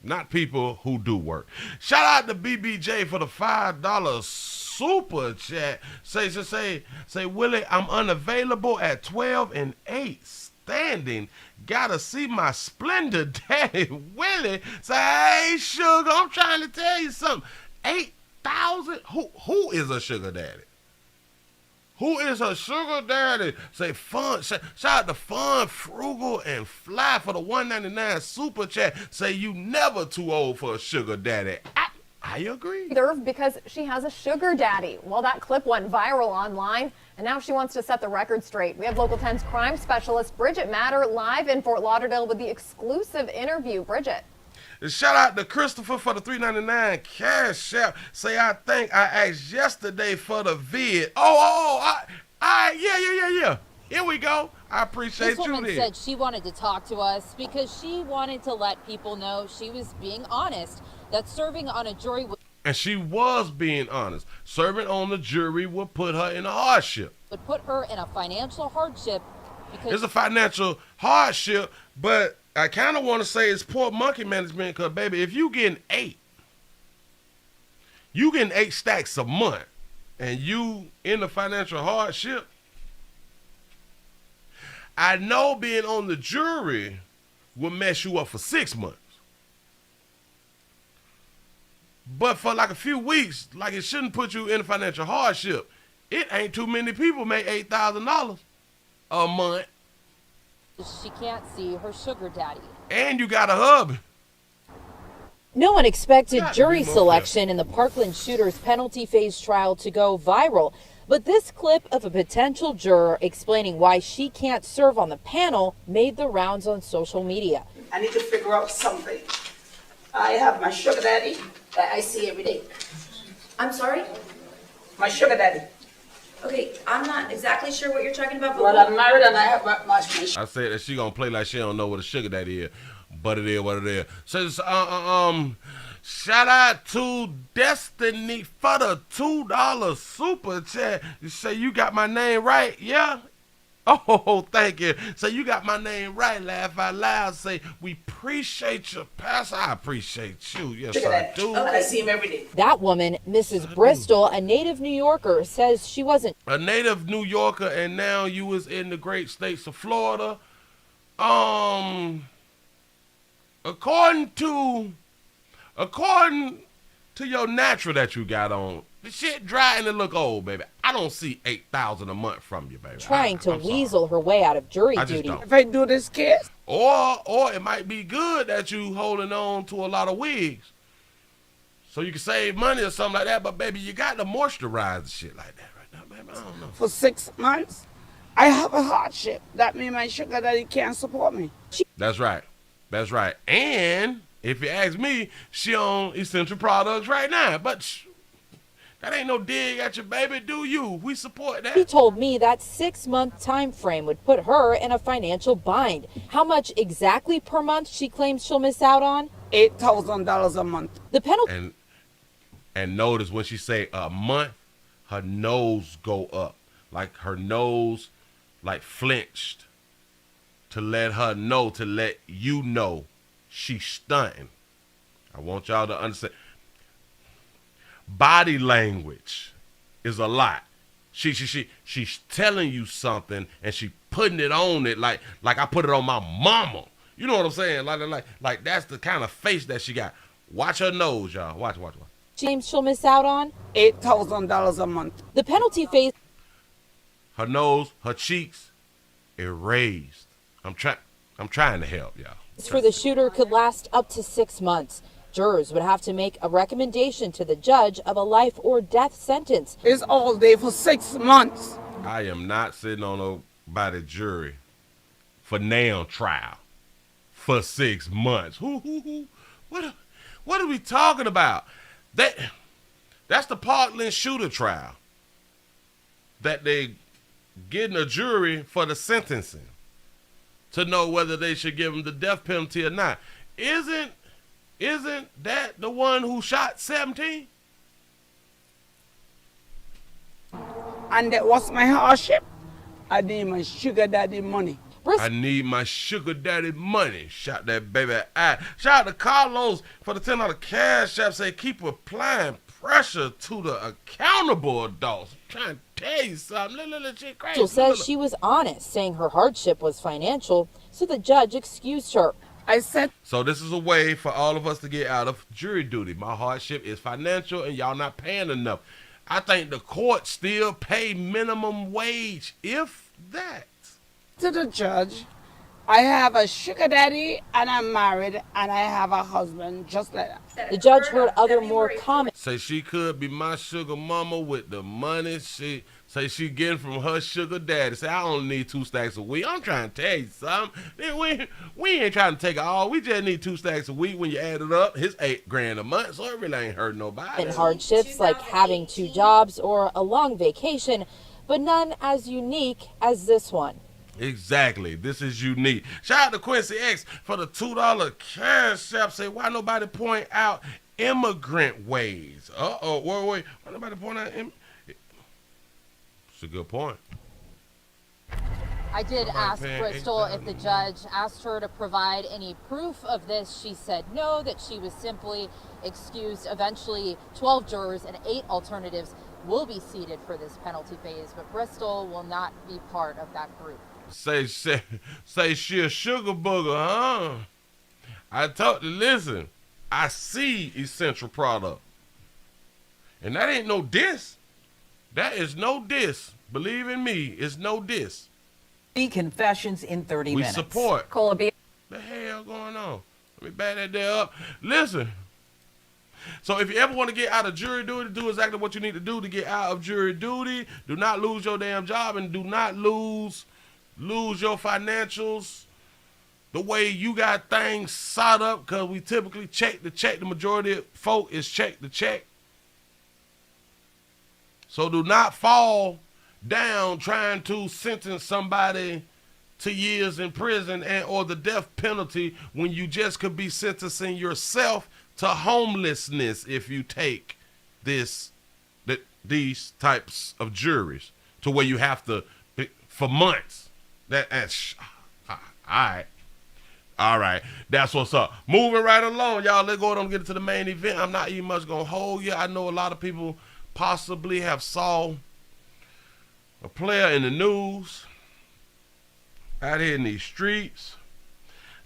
Speaker 1: Not people who do work. Shout out to BBJ for the $5 super chat. Say, Willie, I'm unavailable at 12 and 8. Standing. Gotta see my splendor daddy. Willie. Say, hey, sugar, I'm trying to tell you something. 8,000? Who is a sugar daddy? Who is a sugar daddy? Say fun. Shout out to Fun, Frugal, and Fly for the $1.99 super chat. Say you never too old for a sugar daddy. I agree.
Speaker 14: Because she has a sugar daddy. Well, that clip went viral online, and now she wants to set the record straight. We have Local 10's crime specialist Bridget Matter live in Fort Lauderdale with the exclusive interview. Bridget.
Speaker 1: Shout out to Christopher for the $3.99 cash app. Say, I think I asked yesterday for the vid. Yeah. Here we go. I appreciate
Speaker 15: this
Speaker 1: you.
Speaker 15: Woman said she wanted to talk to us because she wanted to let people know she was being honest, that serving on a jury would...
Speaker 1: And she was being honest. Serving on the jury would put her in a hardship.
Speaker 15: Would put her in a financial hardship because...
Speaker 1: It's a financial hardship, but I kind of want to say it's poor monkey management because, baby, if you getting 8 stacks a month and you in the financial hardship, I know being on the jury will mess you up for 6 months. But for like a few weeks, like it shouldn't put you in a financial hardship. It ain't too many people make $8,000 a month.
Speaker 15: She can't see her sugar daddy.
Speaker 1: And you got a hubby.
Speaker 15: No one expected jury selection in the Parkland shooter's penalty phase trial to go viral. But this clip of a potential juror explaining why she can't serve on the panel made the rounds on social media.
Speaker 16: I need to figure out something. I have my sugar daddy that I see every day.
Speaker 17: I'm sorry?
Speaker 16: My sugar daddy.
Speaker 17: Okay, I'm not exactly sure what you're talking about, but
Speaker 16: well, I'm married and I have my
Speaker 1: I said that she gonna play like she don't know what a sugar daddy is, but it is what it is. Says shout out to Destiny for the $2 super chat. You say you got my name right, yeah? Oh, thank you. So you got my name right. Laugh out loud. Say we appreciate you, Pastor. I appreciate you. Yes, I do.
Speaker 16: I see him every day.
Speaker 15: That woman, Mrs. Bristol, a native New Yorker, says she wasn't
Speaker 1: a native New Yorker, and now you was in the great states of Florida. According to your natural that you got on, the shit dry and it look old, baby. I don't see $8,000 a month from you, baby.
Speaker 15: trying to weasel her way out of jury duty.
Speaker 16: If I do this, kids.
Speaker 1: Or it might be good that you holding on to a lot of wigs, so you can save money or something like that. But baby, you got to moisturize the shit like that right now, baby. I don't know.
Speaker 16: For 6 months, I have a hardship. That means my sugar daddy can't support me.
Speaker 1: That's right. That's right. And if you ask me, she on essential products right now, but that ain't no dig at your baby, do you? We support that.
Speaker 15: She told me that 6-month time frame would put her in a financial bind. How much exactly per month she claims she'll miss out on?
Speaker 16: $8,000 a month.
Speaker 15: The penalty.
Speaker 1: And notice when she say a month, her nose go up, like her nose, like flinched, to let her know, to let you know she's stunting. I want y'all to understand. Body language is a lot. She's telling you something and she putting it on it like I put it on my mama. You know what I'm saying? Like that's the kind of face that she got. Watch her nose, y'all. Watch.
Speaker 15: She claims she'll miss out on
Speaker 16: $8,000 a month.
Speaker 15: The penalty phase.
Speaker 1: Her nose, her cheeks, erased. I'm trying to help y'all.
Speaker 15: For the shooter could last up to 6 months. Jurors would have to make a recommendation to the judge of a life or death sentence.
Speaker 16: It's all day for 6 months.
Speaker 1: I am not sitting on by the jury for now trial for 6 months. What are we talking about? That's the Parkland shooter trial that they getting a jury for the sentencing to know whether they should give him the death penalty or not. Isn't Isn't that the one who shot 17?
Speaker 16: And that was my hardship. I need my sugar daddy money.
Speaker 1: I need my sugar daddy money. Shot that baby eye. Shout out to Carlos for the $10 cash app. Say keep applying pressure to the accountable adults. I'm trying to tell you something. Little shit crazy.
Speaker 15: Rachel says she was honest, saying her hardship was financial, so the judge excused her.
Speaker 16: I said.
Speaker 1: So this is a way for all of us to get out of jury duty. My hardship is financial and y'all not paying enough. I think the court still pay minimum wage, if that.
Speaker 16: To the judge, I have a sugar daddy and I'm married and I have a husband, just like that.
Speaker 15: The judge heard other more comments.
Speaker 1: Say she could be my sugar mama with the money she getting from her sugar daddy. Say I only need 2 stacks a week. I'm trying to tell you something. We ain't trying to take it all. We just need 2 stacks a week. When you add it up, it's $8,000 a month, so it really ain't hurt nobody.
Speaker 15: And hardships like having 2 jobs or a long vacation, but none as unique as this one.
Speaker 1: Exactly. This is unique. Shout out to Quincy X for the $2 cash app. Say, why nobody point out immigrant ways? Wait. Why nobody point out It's a good point.
Speaker 15: I did ask Bristol if the judge asked her to provide any proof of this. She said no, that she was simply excused. Eventually, 12 jurors and 8 alternatives will be seated for this penalty phase, but Bristol will not be part of that group. Say she a sugar booger, huh? I listen, I see essential product. And that ain't no diss. That is no diss. Believe in me, it's no diss.
Speaker 18: Confessions in 30 minutes.
Speaker 1: We support.
Speaker 3: Cola Beale.
Speaker 1: The hell going on? Let me back that there up. Listen. So if you ever want to get out of jury duty, do exactly what you need to do to get out of jury duty. Do not lose your damn job and do not lose your financials the way you got things set up, because we typically check the check. The majority of folk is check the check. So do not fall down trying to sentence somebody to years in prison and or the death penalty when you just could be sentencing yourself to homelessness if you take these types of juries to where you have to for months. That's all right. That's what's up. Moving right along, y'all. Let's go on and get into the main event. I'm not even much gonna hold you. I know a lot of people possibly have saw a player in the news out here in these streets.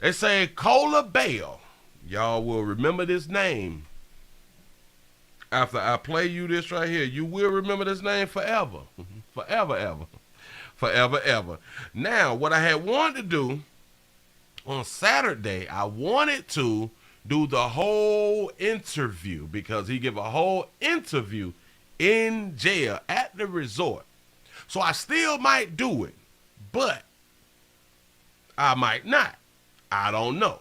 Speaker 1: They say Cola Beale. Y'all will remember this name. After I play you this right here, you will remember this name forever. Forever, ever. Forever, ever. Now, what I had wanted to do on Saturday, I wanted to do the whole interview because he gave a whole interview in jail at the resort. So I still might do it, but I might not. I don't know.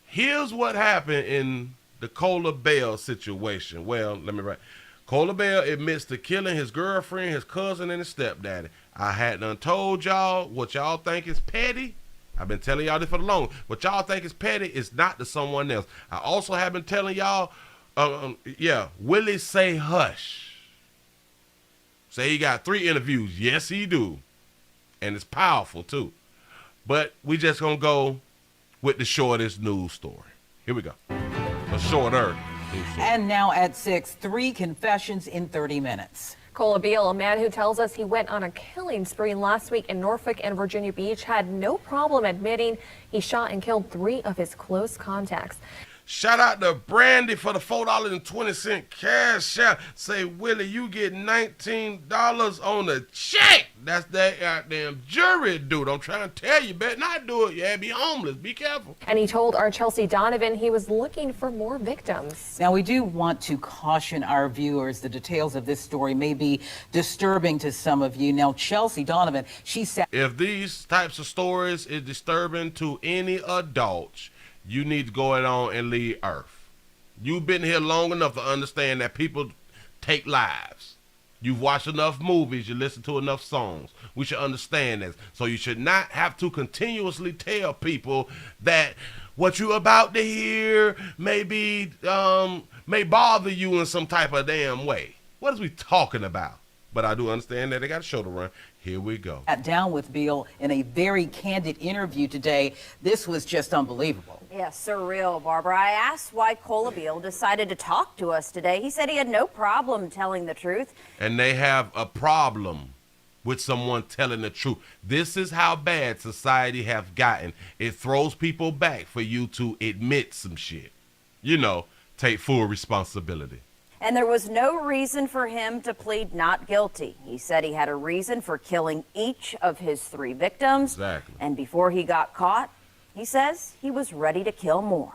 Speaker 1: Here's what happened in the Cola Beale situation. Well, let me write. Cola Beale admits to killing his girlfriend, his cousin, and his stepdaddy. I hadn't told y'all what y'all think is petty. I've been telling y'all this for the long. What y'all think is petty is not to someone else. I also have been telling y'all, Willie say hush. Say he got 3 interviews. Yes, he do. And it's powerful, too. But we just going to go with the shortest news story. Here we go. A shorter news story.
Speaker 18: And now at 6, 3 confessions in 30 minutes.
Speaker 3: Cola Beale, a man who tells us he went on a killing spree last week in Norfolk and Virginia Beach, had no problem admitting he shot and killed 3 of his close contacts.
Speaker 1: Shout out to Brandy for the $4.20 cash out. Say, Willie, you get $19 on the check. That's that goddamn jury dude. I'm trying to tell you, better not do it. Yeah, be homeless. Be careful.
Speaker 3: And he told our Chelsea Donovan he was looking for more victims.
Speaker 18: Now, we do want to caution our viewers. The details of this story may be disturbing to some of you. Now, Chelsea Donovan, she said,
Speaker 1: if these types of stories is disturbing to any adult, you need to go on and leave Earth. You've been here long enough to understand that people take lives. You've watched enough movies, you listen to enough songs. We should understand this. So you should not have to continuously tell people that what you're about to hear may bother you in some type of damn way. What is we talking about? But I do understand that they got a show to run. Here we go.
Speaker 18: Sat down with Beale in a very candid interview today. This was just unbelievable.
Speaker 19: Yeah, surreal, Barbara. I asked why Beale decided to talk to us today. He said he had no problem telling the truth.
Speaker 1: And they have a problem with someone telling the truth. This is how bad society have gotten. It throws people back for you to admit some shit. You know, take full responsibility.
Speaker 19: And there was no reason for him to plead not guilty. He said he had a reason for killing each of his 3 victims.
Speaker 1: Exactly.
Speaker 19: And before he got caught, he says he was ready to kill more.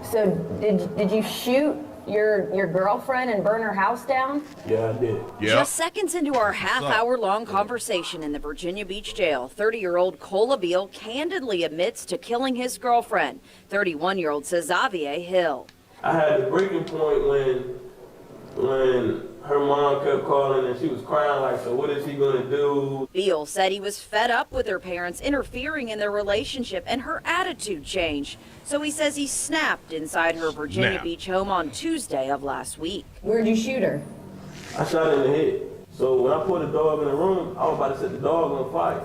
Speaker 3: So did you shoot your girlfriend and burn her house down?
Speaker 20: Yeah, I did.
Speaker 1: Yep.
Speaker 19: Just seconds into our half-hour-long conversation in the Virginia Beach jail, 30-year-old Beale candidly admits to killing his girlfriend. 31-year-old says Xavier Hill.
Speaker 20: I had the breaking point when her mom kept calling and she was crying like, so what is he gonna do?
Speaker 19: Beale said he was fed up with her parents interfering in their relationship and her attitude changed. So he says he snapped inside her Virginia Beach home on Tuesday of last week.
Speaker 3: Where'd you shoot her?
Speaker 20: I shot her in the head. So when I put the dog in the room, I was about to set the dog on fire.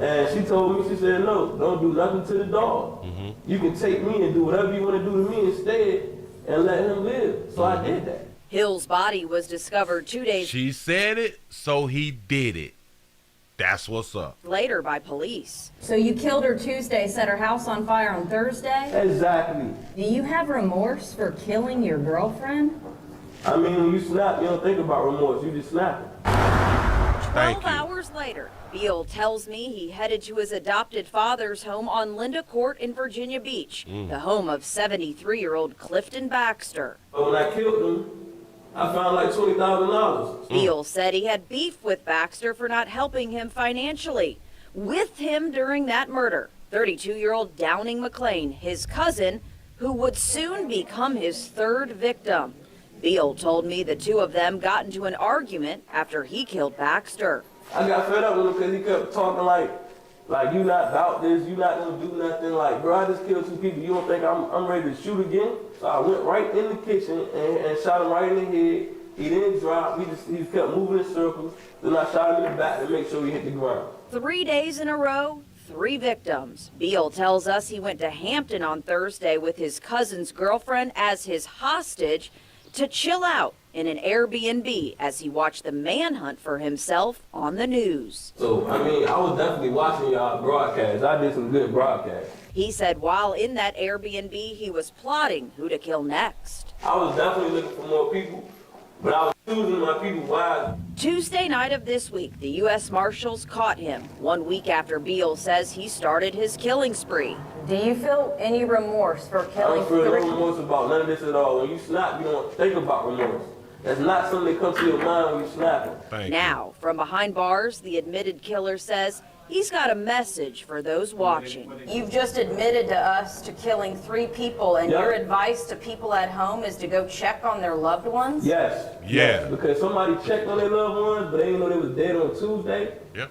Speaker 20: And she told me, she said, no, don't do nothing to the dog. You can take me and do whatever you want to do to me instead and let him live. So I did that.
Speaker 19: Hill's body was discovered 2 days
Speaker 1: She said it, so he did it. That's what's up.
Speaker 19: later by police.
Speaker 3: So you killed her Tuesday, set her house on fire on Thursday?
Speaker 20: Exactly.
Speaker 3: Do you have remorse for killing your girlfriend?
Speaker 20: I mean, when you snap, you don't think about remorse. You just snap it.
Speaker 19: 12 hours later, Beale tells me he headed to his adopted father's home on Linda Court in Virginia Beach, the home of 73-year-old Clifton Baxter.
Speaker 20: But when I killed him, I found like $20,000.
Speaker 19: Beale said he had beef with Baxter for not helping him financially. With him during that murder, 32-year-old Downing McLean, his cousin, who would soon become his 3rd victim. Beale told me the 2 of them got into an argument after he killed Baxter.
Speaker 20: I got fed up with him because he kept talking like you not about this, you not gonna do nothing. Like, bro, I just killed 2 people. You don't think I'm ready to shoot again? So I went right in the kitchen and shot him right in the head. He didn't drop. He just kept moving in circles. Then I shot him in the back to make sure he hit the ground.
Speaker 19: 3 days in a row, 3 victims. Beale tells us he went to Hampton on Thursday with his cousin's girlfriend as his hostage to chill out in an Airbnb as he watched the manhunt for himself on the news.
Speaker 20: So, I mean, I was definitely watching y'all broadcasts. I did some good broadcasts.
Speaker 19: He said while in that Airbnb, he was plotting who to kill next.
Speaker 20: I was definitely looking for more people, but I was choosing my people wisely.
Speaker 19: Tuesday night of this week, the U.S. Marshals caught him 1 week after Beale says he started his killing spree.
Speaker 3: Do you feel any remorse for
Speaker 20: I
Speaker 3: killing
Speaker 20: don't feel no remorse about none of this at all. When you snap, you don't think about remorse. That's not something that comes to your mind when you snap.
Speaker 19: Now, from behind bars, the admitted killer says he's got a message for those watching. You've just admitted to us to killing 3 people, and your advice to people at home is to go check on their loved ones?
Speaker 20: Yes.
Speaker 1: Yeah.
Speaker 20: Because somebody checked on their loved ones, but they didn't know they was dead on Tuesday.
Speaker 1: Yep.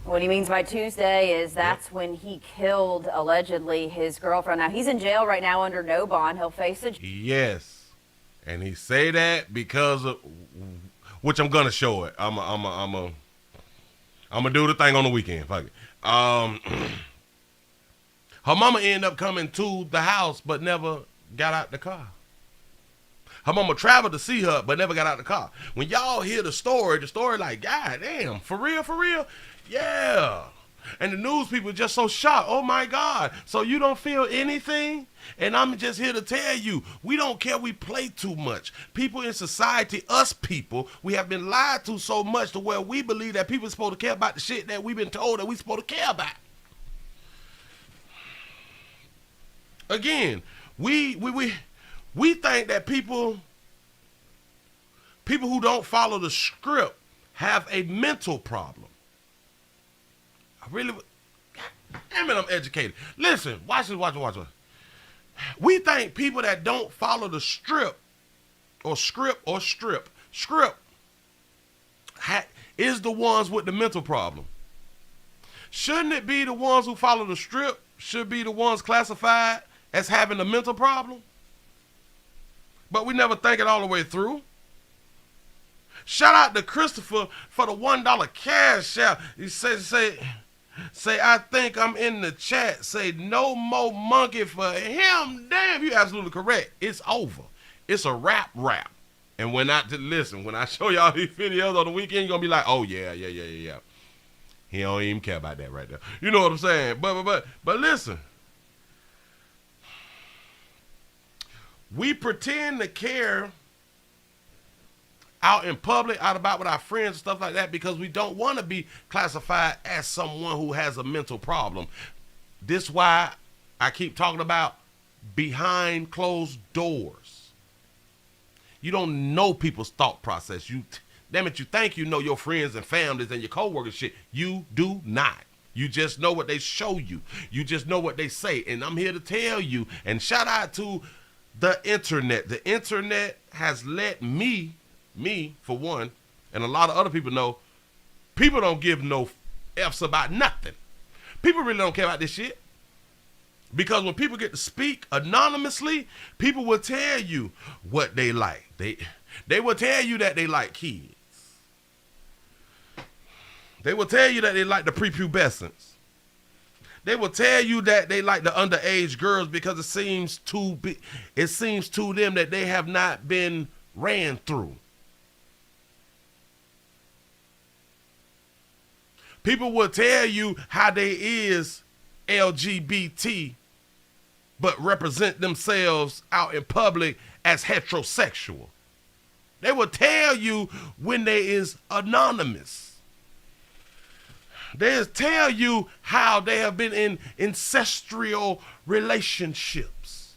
Speaker 19: What he means by Tuesday is that's when he killed, allegedly, his girlfriend. Now, he's in jail right now under no bond. He'll face a...
Speaker 1: Yes. And he say that because of, which I'm gonna show it. I'm gonna do the thing on the weekend. Fuck it. Her mama ended up coming to the house, but never got out the car. Her mama traveled to see her, but never got out the car. When y'all hear the story like, God damn, for real? Yeah. And the news people just so shocked. Oh my God. So you don't feel anything? And I'm just here to tell you, we don't care. We play too much. People in society, us people, we have been lied to so much to where we believe that people are supposed to care about the shit that we've been told that we're supposed to care about. Again, we think that people who don't follow the script have a mental problem. Damn it, I'm educated. Listen, watch this. We think people that don't follow the script script is the ones with the mental problem. Shouldn't it be the ones who follow the script should be the ones classified as having a mental problem? But we never think it all the way through. Shout out to Christopher for the $1 cash out. He say, I think I'm in the chat. Say, no more monkey for him. Damn, you absolutely correct. It's over. It's a rap. And when I show y'all these videos on the weekend, you're going to be like, oh, yeah. He don't even care about that right there. You know what I'm saying? But listen. We pretend to care out in public, out about with our friends and stuff like that, because we don't want to be classified as someone who has a mental problem. This is why I keep talking about behind closed doors. You don't know people's thought process. You think you know your friends and families and your coworkers shit. You do not. You just know what they show you. You just know what they say. And I'm here to tell you, and shout out to the internet. The internet has let me for one, and a lot of other people know, people don't give no F's about nothing. People really don't care about this shit. Because when people get to speak anonymously, people will tell you what they like. They will tell you that they like kids. They will tell you that they like the prepubescents. They will tell you that they like the underage girls because it seems to them that they have not been ran through. People will tell you how they is LGBT, but represent themselves out in public as heterosexual. They will tell you when they is anonymous. They'll tell you how they have been in ancestral relationships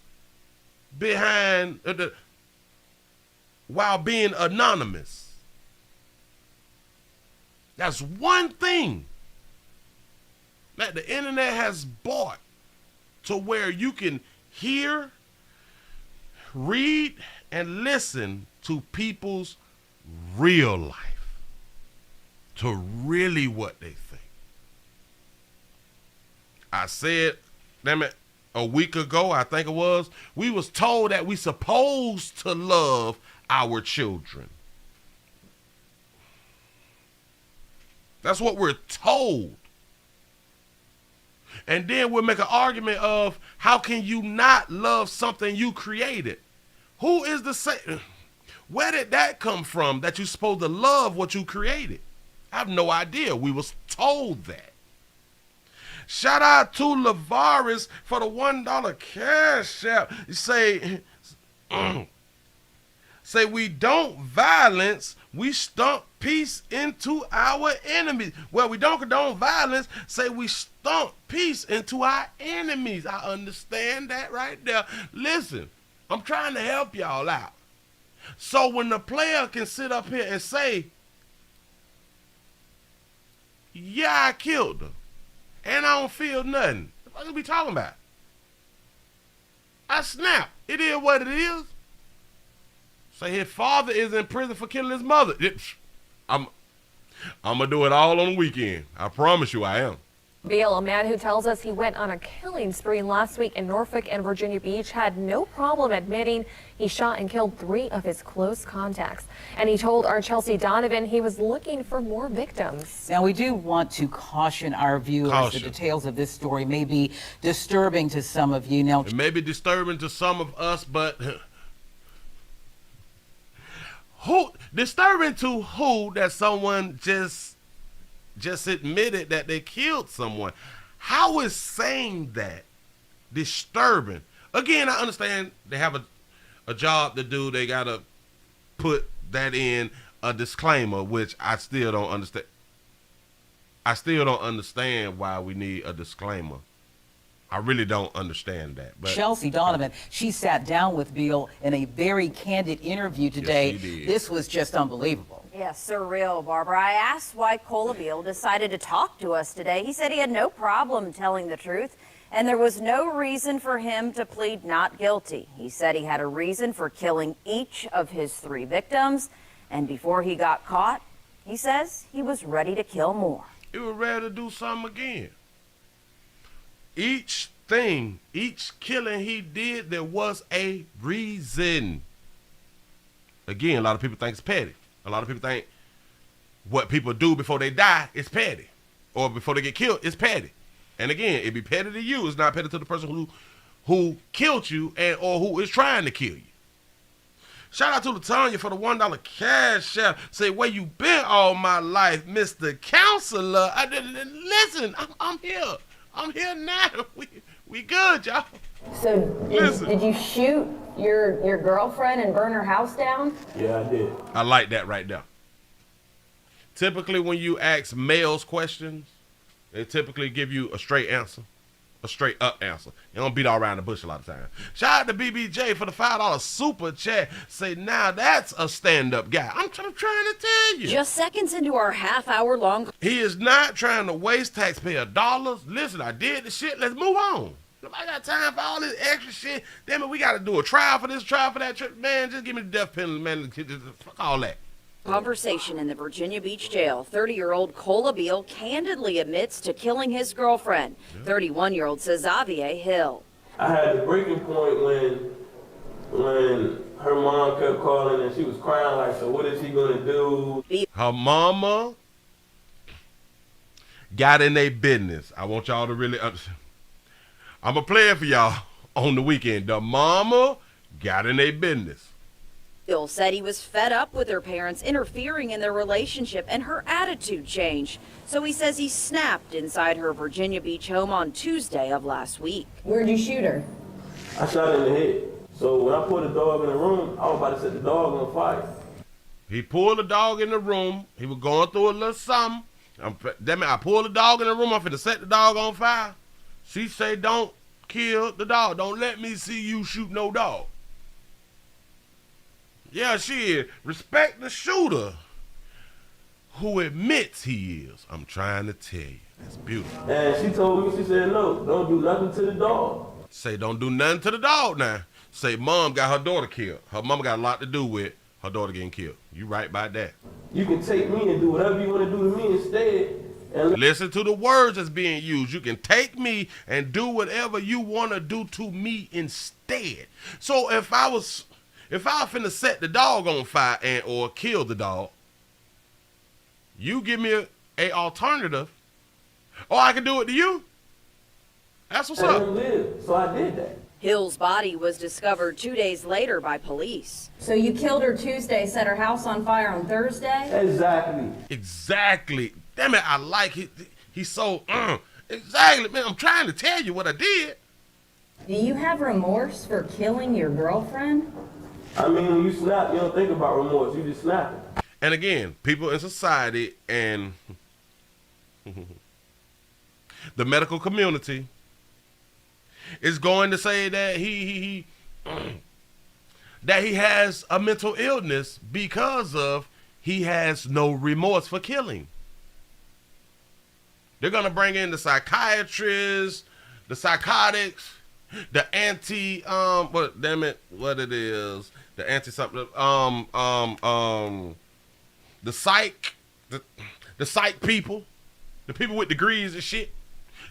Speaker 1: while being anonymous. That's one thing that the internet has bought to where you can hear, read, and listen to people's real life, to really what they think. I said, a week ago, I think it was, we was told that we supposed to love our children. That's what we're told. And then we'll make an argument of how can you not love something you created? Who is the same? Where did that come from that you're supposed to love what you created? I have no idea. We was told that. Shout out to Lavaris for the $1 cash out. Say we don't violence, we stomp peace into our enemies. Well, we don't condone violence. Say we stomp peace into our enemies. I understand that right there. Listen, I'm trying to help y'all out. So when the player can sit up here and say, yeah, I killed her, and I don't feel nothing. What are we talking about? I snap. It is what it is. Say his father is in prison for killing his mother. I'm going to do it all on the weekend. I promise you I am.
Speaker 21: Beale, a man who tells us he went on a killing spree last week in Norfolk and Virginia Beach, had no problem admitting he shot and killed 3 of his close contacts. And he told our Chelsea Donovan he was looking for more victims.
Speaker 18: Now, we do want to caution our viewers. The details of this story may be disturbing to some of you. Now,
Speaker 1: it may be disturbing to some of us, but disturbing to who that someone just admitted that they killed someone? How is saying that disturbing? Again, I understand they have a job to do. They got to put that in a disclaimer, which I still don't understand. I still don't understand why we need a disclaimer. I really don't understand that. But
Speaker 18: Chelsea Donovan, she sat down with Beale in a very candid interview today.
Speaker 1: Yes, she did.
Speaker 18: This was just unbelievable.
Speaker 19: Yes, surreal, Barbara. I asked why Cola Beale decided to talk to us today. He said he had no problem telling the truth, and there was no reason for him to plead not guilty. He said he had a reason for killing each of his 3 victims, And before he got caught, he says he was ready to kill more.
Speaker 1: He was ready to do something again. Each thing, each killing he did, there was a reason. Again, a lot of people think it's petty. A lot of people think what people do before they die is petty. Or before they get killed, it's petty. And again, it'd be petty to you. It's not petty to the person who killed you and or who is trying to kill you. Shout out to Latonya for the $1 cash app. Say, where you been all my life, Mr. Counselor? Listen, I'm here. I'm here now. We good, y'all.
Speaker 2: So did you shoot your girlfriend and burn her house down?
Speaker 20: Yeah, I did.
Speaker 1: I like that right there. Typically, when you ask males questions, they typically give you a straight answer. A straight up answer. You don't beat all around the bush a lot of times. Shout out to BBJ for the $5 super chat. Say, now that's a stand-up guy. I'm trying to tell you.
Speaker 19: Just seconds into our half-hour-long...
Speaker 1: He is not trying to waste taxpayer dollars. Listen, I did the shit. Let's move on. Nobody got time for all this extra shit. Damn it, we got to do a trial for this, trial for that. Man, just give me the death penalty, man. Fuck all that.
Speaker 19: Conversation in the Virginia Beach jail. 30-year-old Beale candidly admits to killing his girlfriend. 31-year-old says Xavier Hill.
Speaker 20: I had the breaking point when her mom kept calling and she was crying like, so what is he gonna do?
Speaker 1: Her mama got in their business. I want y'all to really understand. I'm going to play it for y'all on the weekend. The mama got in their business.
Speaker 19: Bill said he was fed up with her parents interfering in their relationship and her attitude changed. So he says he snapped inside her Virginia Beach home on Tuesday of last week.
Speaker 2: Where'd you shoot her?
Speaker 20: I shot her in the head. So when I put the dog in the room, I was about to set the dog on fire.
Speaker 1: He pulled the dog in the room. He was going through a little something. I pulled the dog in the room. I'm finna set the dog on fire. She say, don't kill the dog. Don't let me see you shoot no dog. Yeah, she is. Respect the shooter who admits he is. I'm trying to tell you. That's beautiful.
Speaker 20: And she told me, she said, no, don't do nothing to the dog.
Speaker 1: Say, don't do nothing to the dog now. Say, mom got her daughter killed. Her mama got a lot to do with her daughter getting killed. You right about that.
Speaker 20: You can take me and do whatever you want to do to me instead. And
Speaker 1: listen to the words that's being used. You can take me and do whatever you want to do to me instead. So if I was finna set the dog on fire or kill the dog, you give me a alternative, or I can do it to you. That's what's up.
Speaker 20: So I did that.
Speaker 19: Hill's body was discovered 2 days later by police.
Speaker 2: So you killed her Tuesday, set her house on fire on Thursday?
Speaker 20: Exactly.
Speaker 1: Damn it, I like it. He's so, exactly, man. I'm trying to tell you what I did.
Speaker 2: Do you have remorse for killing your girlfriend?
Speaker 20: I mean, when you snap, you don't think about remorse. You just snap it.
Speaker 1: And again, people in society and the medical community is going to say that he has a mental illness because of he has no remorse for killing. They're going to bring in the psychiatrists, the psychotics, the the psych people, the people with degrees and shit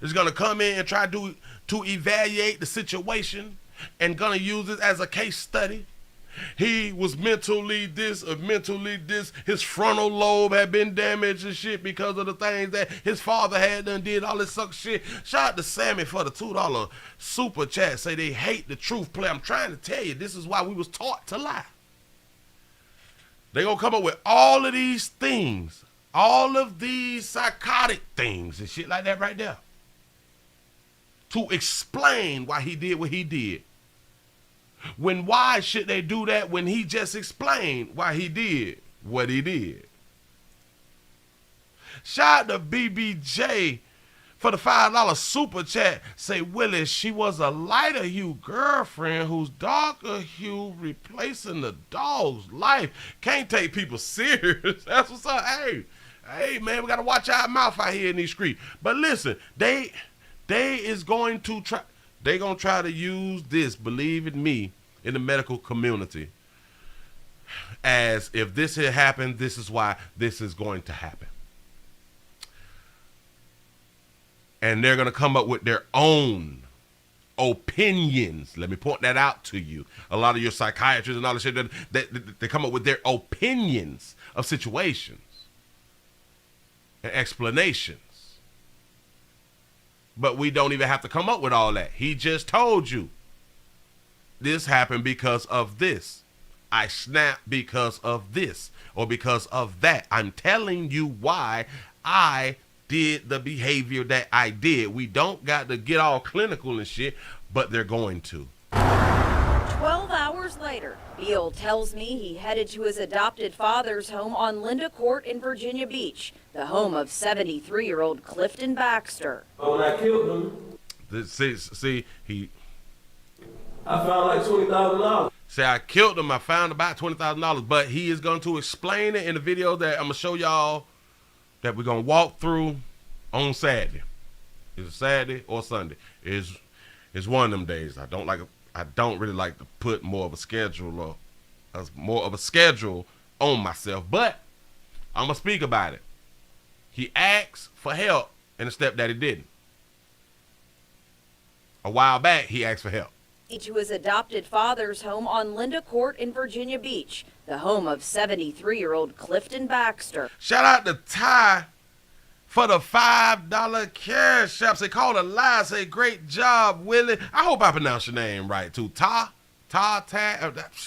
Speaker 1: is going to come in and try to evaluate the situation and going to use it as a case study. He was mentally this or mentally this. His frontal lobe had been damaged and shit because of the things that his father had done, did all this suck shit. Shout out to Sammy for the $2 super chat. Say they hate the truth play. I'm trying to tell you, this is why we was taught to lie. They gonna come up with all of these things, all of these psychotic things and shit like that right there to explain why he did what he did. Why should they do that when he just explained why he did what he did? Shout out to BBJ for the $5 super chat. Say, Willie, she was a lighter hue girlfriend whose darker hue replacing the dog's life. Can't take people serious. That's what's up. Hey, man, we got to watch our mouth out here in these streets. But listen, they going to try to use this, believe in me, in the medical community as if this had happened, this is why this is going to happen. And they're going to come up with their own opinions. Let me point that out to you. A lot of your psychiatrists and all this shit, they come up with their opinions of situations and explanations. But we don't even have to come up with all that. He just told you this happened because of this. I snapped because of this or because of that. I'm telling you why I did the behavior that I did. We don't got to get all clinical and shit, but they're going to.
Speaker 19: 12 hours later, Beale tells me he headed to his adopted father's home on Linda Court in Virginia Beach, the home of 73-year-old Clifton Baxter.
Speaker 20: When I killed him, I found like $20,000.
Speaker 1: Say I killed him, I found about $20,000, but he is going to explain it in the video that I'm going to show y'all that we're going to walk through on Saturday. It's a Saturday or Sunday. It's one of them days. I don't really like to put more of a schedule on myself, but I'm going to speak about it. He asked for help and the stepdaddy didn't. A while back, he asked for help.
Speaker 19: To his adopted father's home on Linda Court in Virginia Beach, the home of 73-year-old Clifton Baxter.
Speaker 1: Shout out to Ty for the $5 cash app. Say, call a lie. Say, great job, Willie. I hope I pronounced your name right, too. I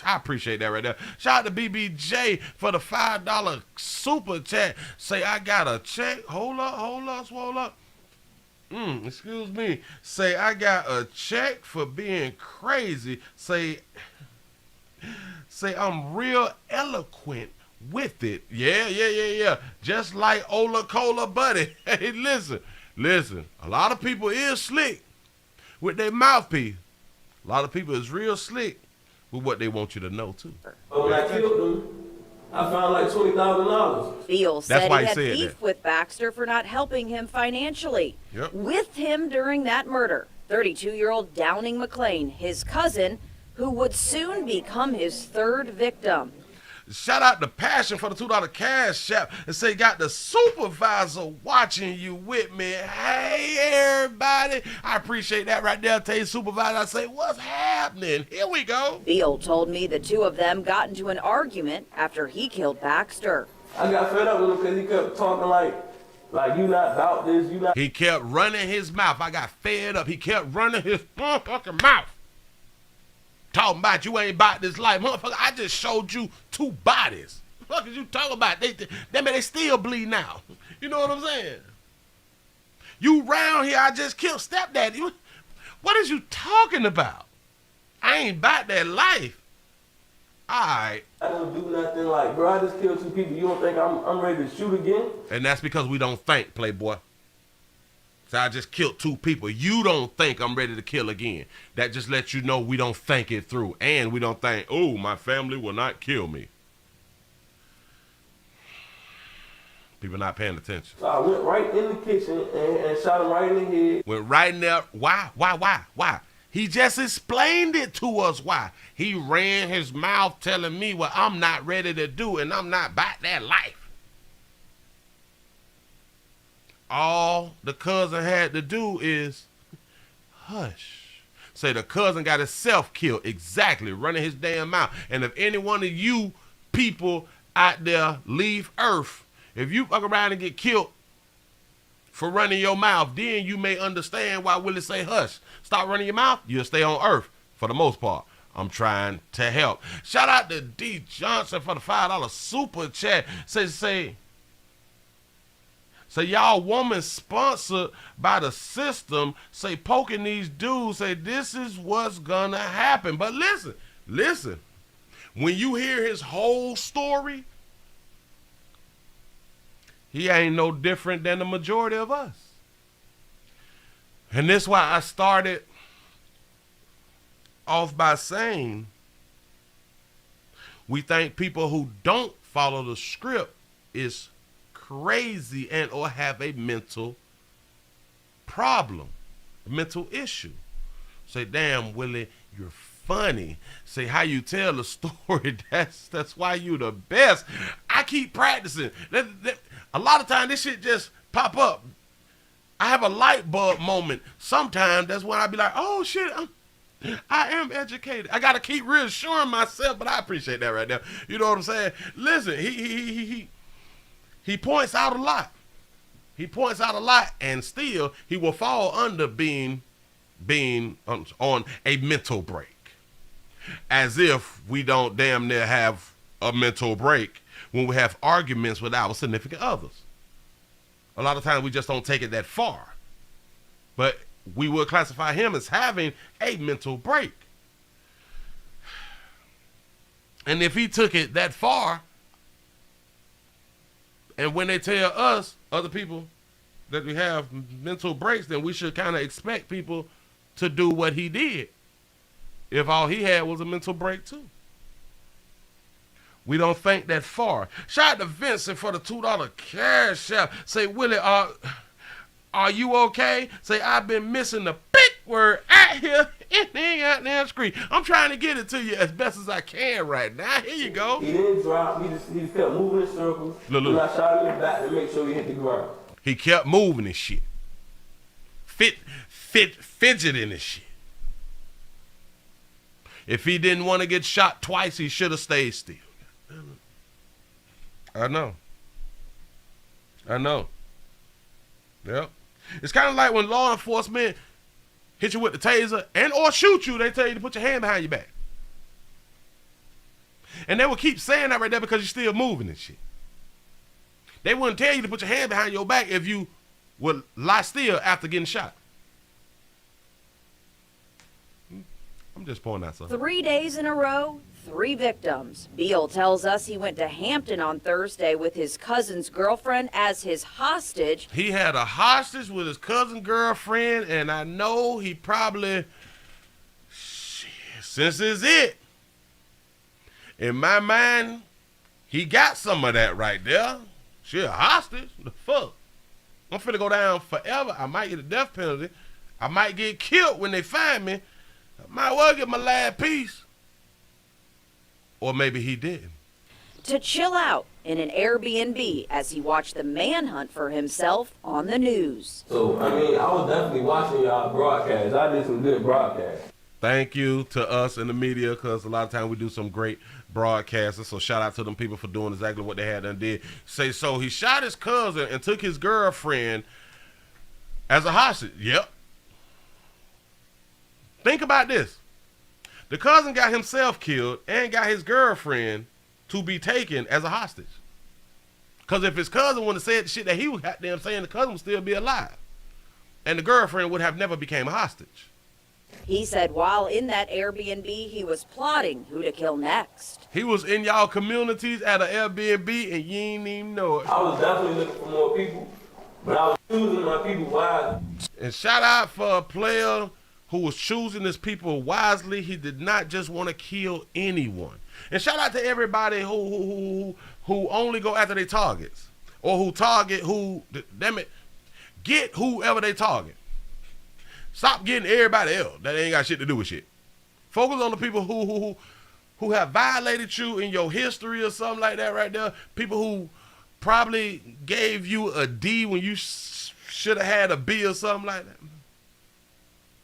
Speaker 1: appreciate that right there. Shout out to BBJ for the $5 super chat. Say, I got a check. Hold up. Excuse me. Say, I got a check for being crazy. Say, I'm real eloquent with it. Yeah. Just like Ola Cola Buddy. Hey, listen. A lot of people is slick with their mouthpiece. A lot of people is real slick with what they want you to know, too.
Speaker 20: When I killed him, I found like $20,000.
Speaker 19: Beale said he had beef with Baxter for not helping him financially.
Speaker 1: Yep.
Speaker 19: With him during that murder, 32-year-old Downing McLean, his cousin, who would soon become his third victim.
Speaker 1: Shout out to Passion for the $2 cash app and say, got the supervisor watching you with me. Hey, everybody. I appreciate that right there. Tell you, supervisor, I say, what's happening? Here we go.
Speaker 19: Beale told me the two of them got into an argument after he killed Baxter.
Speaker 20: I got fed up with him because he kept talking like you not about this, you not.
Speaker 1: He kept running his mouth. I got fed up. He kept running his motherfucking mouth. Talking about you ain't about this life. Motherfucker, I just showed you two bodies. What the fuck is you talking about? They still bleed now. You know what I'm saying? You round here, I just killed stepdaddy. What is you talking about? I ain't about that life. Alright.
Speaker 20: I don't do nothing like, bro, I just killed two people. You don't think I'm ready to shoot again?
Speaker 1: And that's because we don't think, playboy. So I just killed two people. You don't think I'm ready to kill again. That just lets you know we don't think it through. And we don't think, oh, my family will not kill me. People not paying attention.
Speaker 20: So I went right in the kitchen and shot him right in the head.
Speaker 1: Went right in there. Why? He just explained it to us why. He ran his mouth telling me what I'm not ready to do and I'm not about that life. All the cousin had to do is hush. Say the cousin got himself killed. Exactly. Running his damn mouth. And if any one of you people out there leave Earth, if you fuck around and get killed for running your mouth, then you may understand why Willie say hush. Stop running your mouth, you'll stay on Earth for the most part. I'm trying to help. Shout out to D. Johnson for the $5 super chat. Say y'all woman sponsored by the system, say poking these dudes, say this is what's gonna happen. But listen, when you hear his whole story, he ain't no different than the majority of us. And that's why I started off by saying we think people who don't follow the script is crazy and or have a mental problem, a mental issue. Say, damn, Willie, you're funny. Say how you tell the story. That's why you the best. I keep practicing. A lot of times this shit just pop up. I have a light bulb moment. Sometimes that's when I be like, oh shit, I am educated. I gotta keep reassuring myself, but I appreciate that right there. You know what I'm saying? Listen, he points out a lot. He points out a lot, and still he will fall under being on a mental break. As if we don't damn near have a mental break when we have arguments with our significant others. A lot of times we just don't take it that far. But we will classify him as having a mental break. And if he took it that far, and when they tell us, other people, that we have mental breaks, then we should kind of expect people to do what he did if all he had was a mental break too. We don't think that far. Shout out to Vincent for the $2 cash app. Say, Willie, are you okay? Say, I've been missing the big word out here in the goddamn screen. I'm trying to get it to you as best as I can right now. Here you go.
Speaker 20: He didn't drop. He just kept moving in circles. Look. I shot him in the back to make sure he hit the ground.
Speaker 1: He kept moving and shit. Fidgeting and shit. If he didn't want to get shot twice, he should have stayed still. I know. Yep. It's kind of like when law enforcement hit you with the taser and or shoot you, they tell you to put your hand behind your back. And they will keep saying that right there because you're still moving and shit. They wouldn't tell you to put your hand behind your back if you would lie still after getting shot. I'm just pointing out something.
Speaker 19: 3 days in a row, 3 victims. Beale tells us he went to Hampton on Thursday with his cousin's girlfriend as his hostage.
Speaker 1: He had a hostage with his cousin girlfriend, and I know he probably, since it's it, in my mind, he got some of that right there. She a hostage? The fuck? I'm finna go down forever. I might get a death penalty. I might get killed when they find me. I might well get my last piece. Or maybe he didn't.
Speaker 19: To chill out in an Airbnb as he watched the manhunt for himself on the news.
Speaker 20: So, I was definitely watching y'all broadcast. I did some good broadcasts.
Speaker 1: Thank you to us in the media, because a lot of times we do some great broadcasting. So shout out to them people for doing exactly what they had done did. Say, so he shot his cousin and took his girlfriend as a hostage. Yep. Think about this. The cousin got himself killed and got his girlfriend to be taken as a hostage. Because if his cousin would have said the shit that he was goddamn saying, the cousin would still be alive. And the girlfriend would have never became a hostage.
Speaker 19: He said while in that Airbnb, he was plotting who to kill next.
Speaker 1: He was in y'all communities at an Airbnb and you ain't even know it.
Speaker 20: I was definitely looking for more people, but I was choosing my people wisely.
Speaker 1: And shout out for a player who was choosing his people wisely. He did not just want to kill anyone. And shout out to everybody who only go after their targets, or who target get whoever they target. Stop getting everybody else that ain't got shit to do with shit. Focus on the people who have violated you in your history or something like that right there. People who probably gave you a D when you should have had a B or something like that.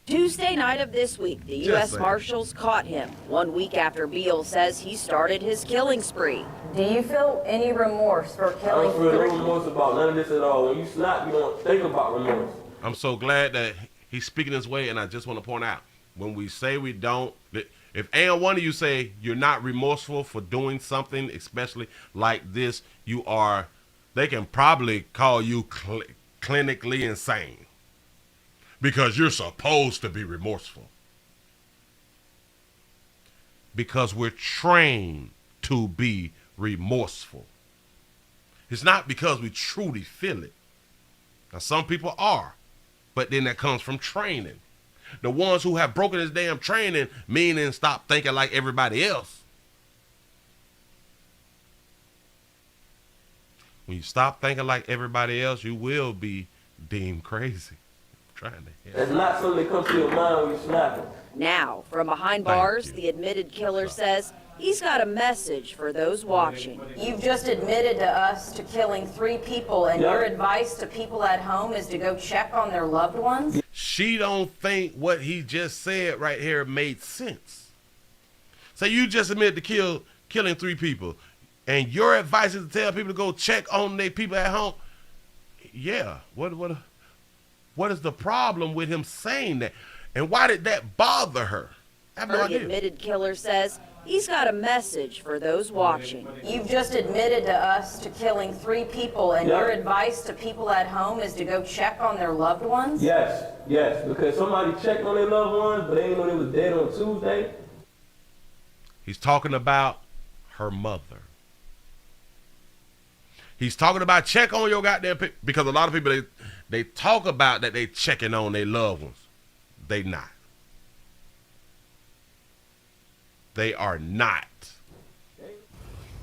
Speaker 19: Tuesday night of this week, the U.S. Marshals caught him 1 week after Beale says he started his killing spree.
Speaker 2: Do you feel any remorse for killing?
Speaker 20: I don't feel no remorse about none of this at all. When you snap, you don't think about remorse.
Speaker 1: I'm so glad that he's speaking this way, and I just want to point out, when we say we don't, if any one of you say you're not remorseful for doing something, especially like this, you are, they can probably call you clinically insane. Because you're supposed to be remorseful. Because we're trained to be remorseful. It's not because we truly feel it. Now, some people are, but then that comes from training. The ones who have broken this damn training, meaning stop thinking like everybody else. When you stop thinking like everybody else, you will be deemed crazy. I'm trying to help.
Speaker 20: That's not something that comes to your mind when you're snapping.
Speaker 19: Now, from behind bars, the admitted killer says he's got a message for those watching. You've just admitted to us to killing 3 people, and your advice to people at home is to go check on their loved ones?
Speaker 1: She don't think what he just said right here made sense. So you just admitted to killing 3 people, and your advice is to tell people to go check on their people at home? Yeah, what is the problem with him saying that? And why did that bother her? I have no
Speaker 19: The
Speaker 1: idea.
Speaker 19: admitted killer says he's got a message for those watching. You've just admitted to us to killing 3 people, and your advice to people at home is to go check on their loved ones?
Speaker 20: Yes, because somebody checked on their loved ones, but they didn't know they was dead on Tuesday.
Speaker 1: He's talking about her mother. He's talking about check on your goddamn people, because a lot of people, they talk about that they checking on their loved ones. They not. They are not.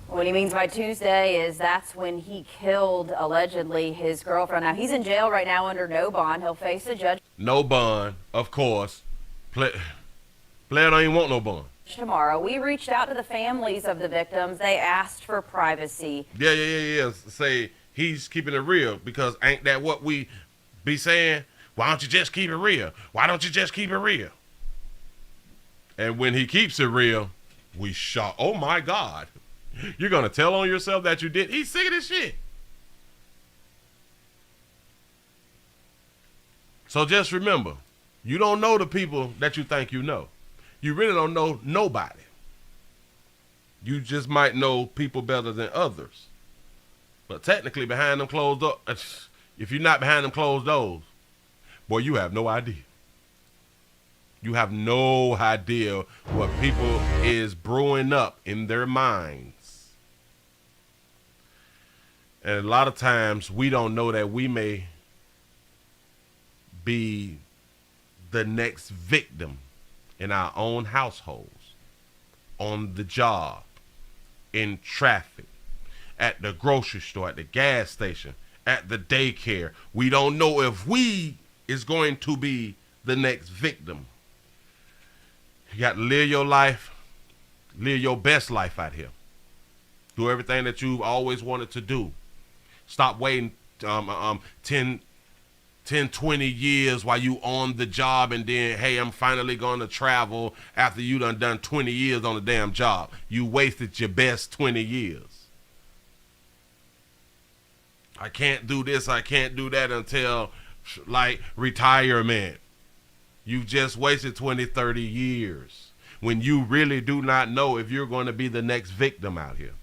Speaker 19: What he means by Tuesday is that's when he killed, allegedly, his girlfriend. Now, he's in jail right now under no bond. He'll face a judge
Speaker 1: No bond, of course. Player don't even want no bond.
Speaker 19: tomorrow. We reached out to the families of the victims. They asked for privacy.
Speaker 1: Yeah. Say he's keeping it real, because ain't that what we be saying? Why don't you just keep it real? Why don't you just keep it real? And when he keeps it real, we shock. Oh my God. You're going to tell on yourself that you did? He's sick of this shit. So just remember, you don't know the people that you think you know. You really don't know nobody. You just might know people better than others. But technically, behind them closed doors, if you're not behind them closed doors, boy, you have no idea. You have no idea what people is brewing up in their minds. And a lot of times we don't know that we may be the next victim in our own households, on the job, in traffic, at the grocery store, at the gas station, at the daycare. We don't know if we is going to be the next victim. You got to live your life, live your best life out here. Do everything that you've always wanted to do. Stop waiting 10, 20 years while you on the job, and then, hey, I'm finally going to travel after you done 20 years on the damn job. You wasted your best 20 years. I can't do this, I can't do that until, like, retirement. You've just wasted 20, 30 years when you really do not know if you're going to be the next victim out here.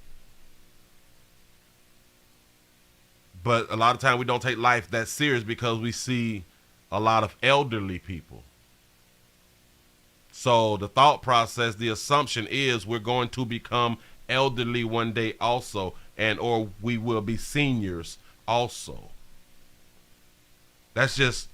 Speaker 1: But a lot of times we don't take life that serious because we see a lot of elderly people. So the thought process, the assumption is we're going to become elderly one day also, and or we will be seniors also. That's just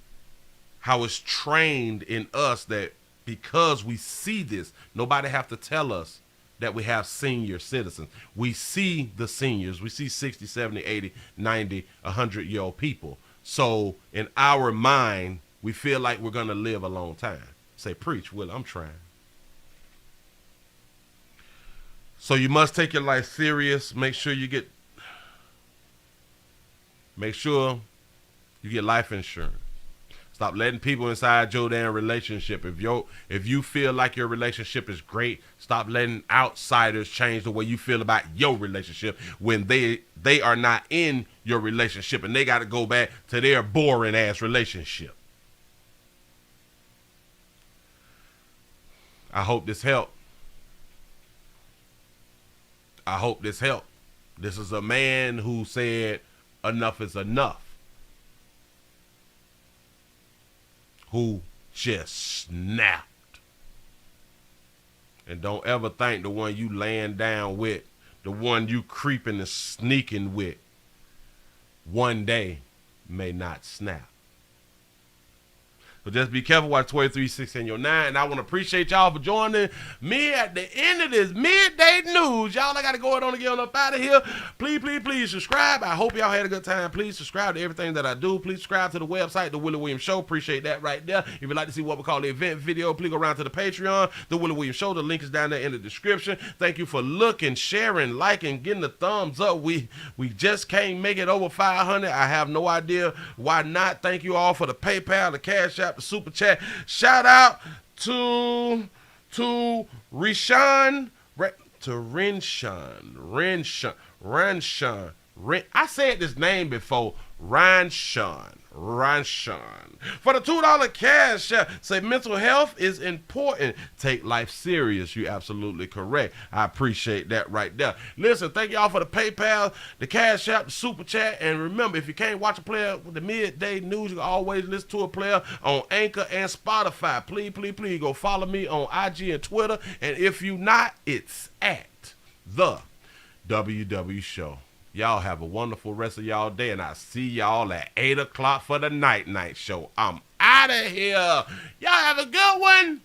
Speaker 1: how it's trained in us, that because we see this, nobody have to tell us that we have senior citizens. We see the seniors. We see 60, 70, 80, 90, 100-year-old people. So in our mind, we feel like we're going to live a long time. Say, preach, Willie, I'm trying. So you must take your life serious. Make sure you get life insurance. Stop letting people inside your damn relationship. If you feel like your relationship is great, stop letting outsiders change the way you feel about your relationship when they are not in your relationship and they got to go back to their boring ass relationship. I hope this helped. I hope this helped. This is a man who said enough is enough. Who just snapped. And don't ever think the one you laying down with, the one you creeping and sneaking with, one day may not snap. So just be careful, watch 23-6 in your 9. And I want to appreciate y'all for joining me at the end of this midday news. Y'all, I got to go on and get on up out of here. Please subscribe. I hope y'all had a good time. Please subscribe to everything that I do. Please subscribe to the website, The Willie Williams Show. Appreciate that right there. If you'd like to see what we call the event video, please go around to the Patreon, The Willie Williams Show. The link is down there in the description. Thank you for looking, sharing, liking, getting the thumbs up. We just can't make it over 500. I have no idea why not. Thank you all for the PayPal, the Cash App, the Super Chat. Shout out to Renshawn. I said this name before. Renshawn. For the $2 cash, say mental health is important. Take life serious. You're absolutely correct. I appreciate that right there. Listen, thank y'all for the PayPal, the Cash App, the Super Chat. And remember, if you can't watch a player with the midday news, you can always listen to a player on Anchor and Spotify. Please go follow me on IG and Twitter. And if you not, it's at The WW Show. Y'all have a wonderful rest of y'all day, and I'll see y'all at 8 o'clock for the night show. I'm out of here. Y'all have a good one.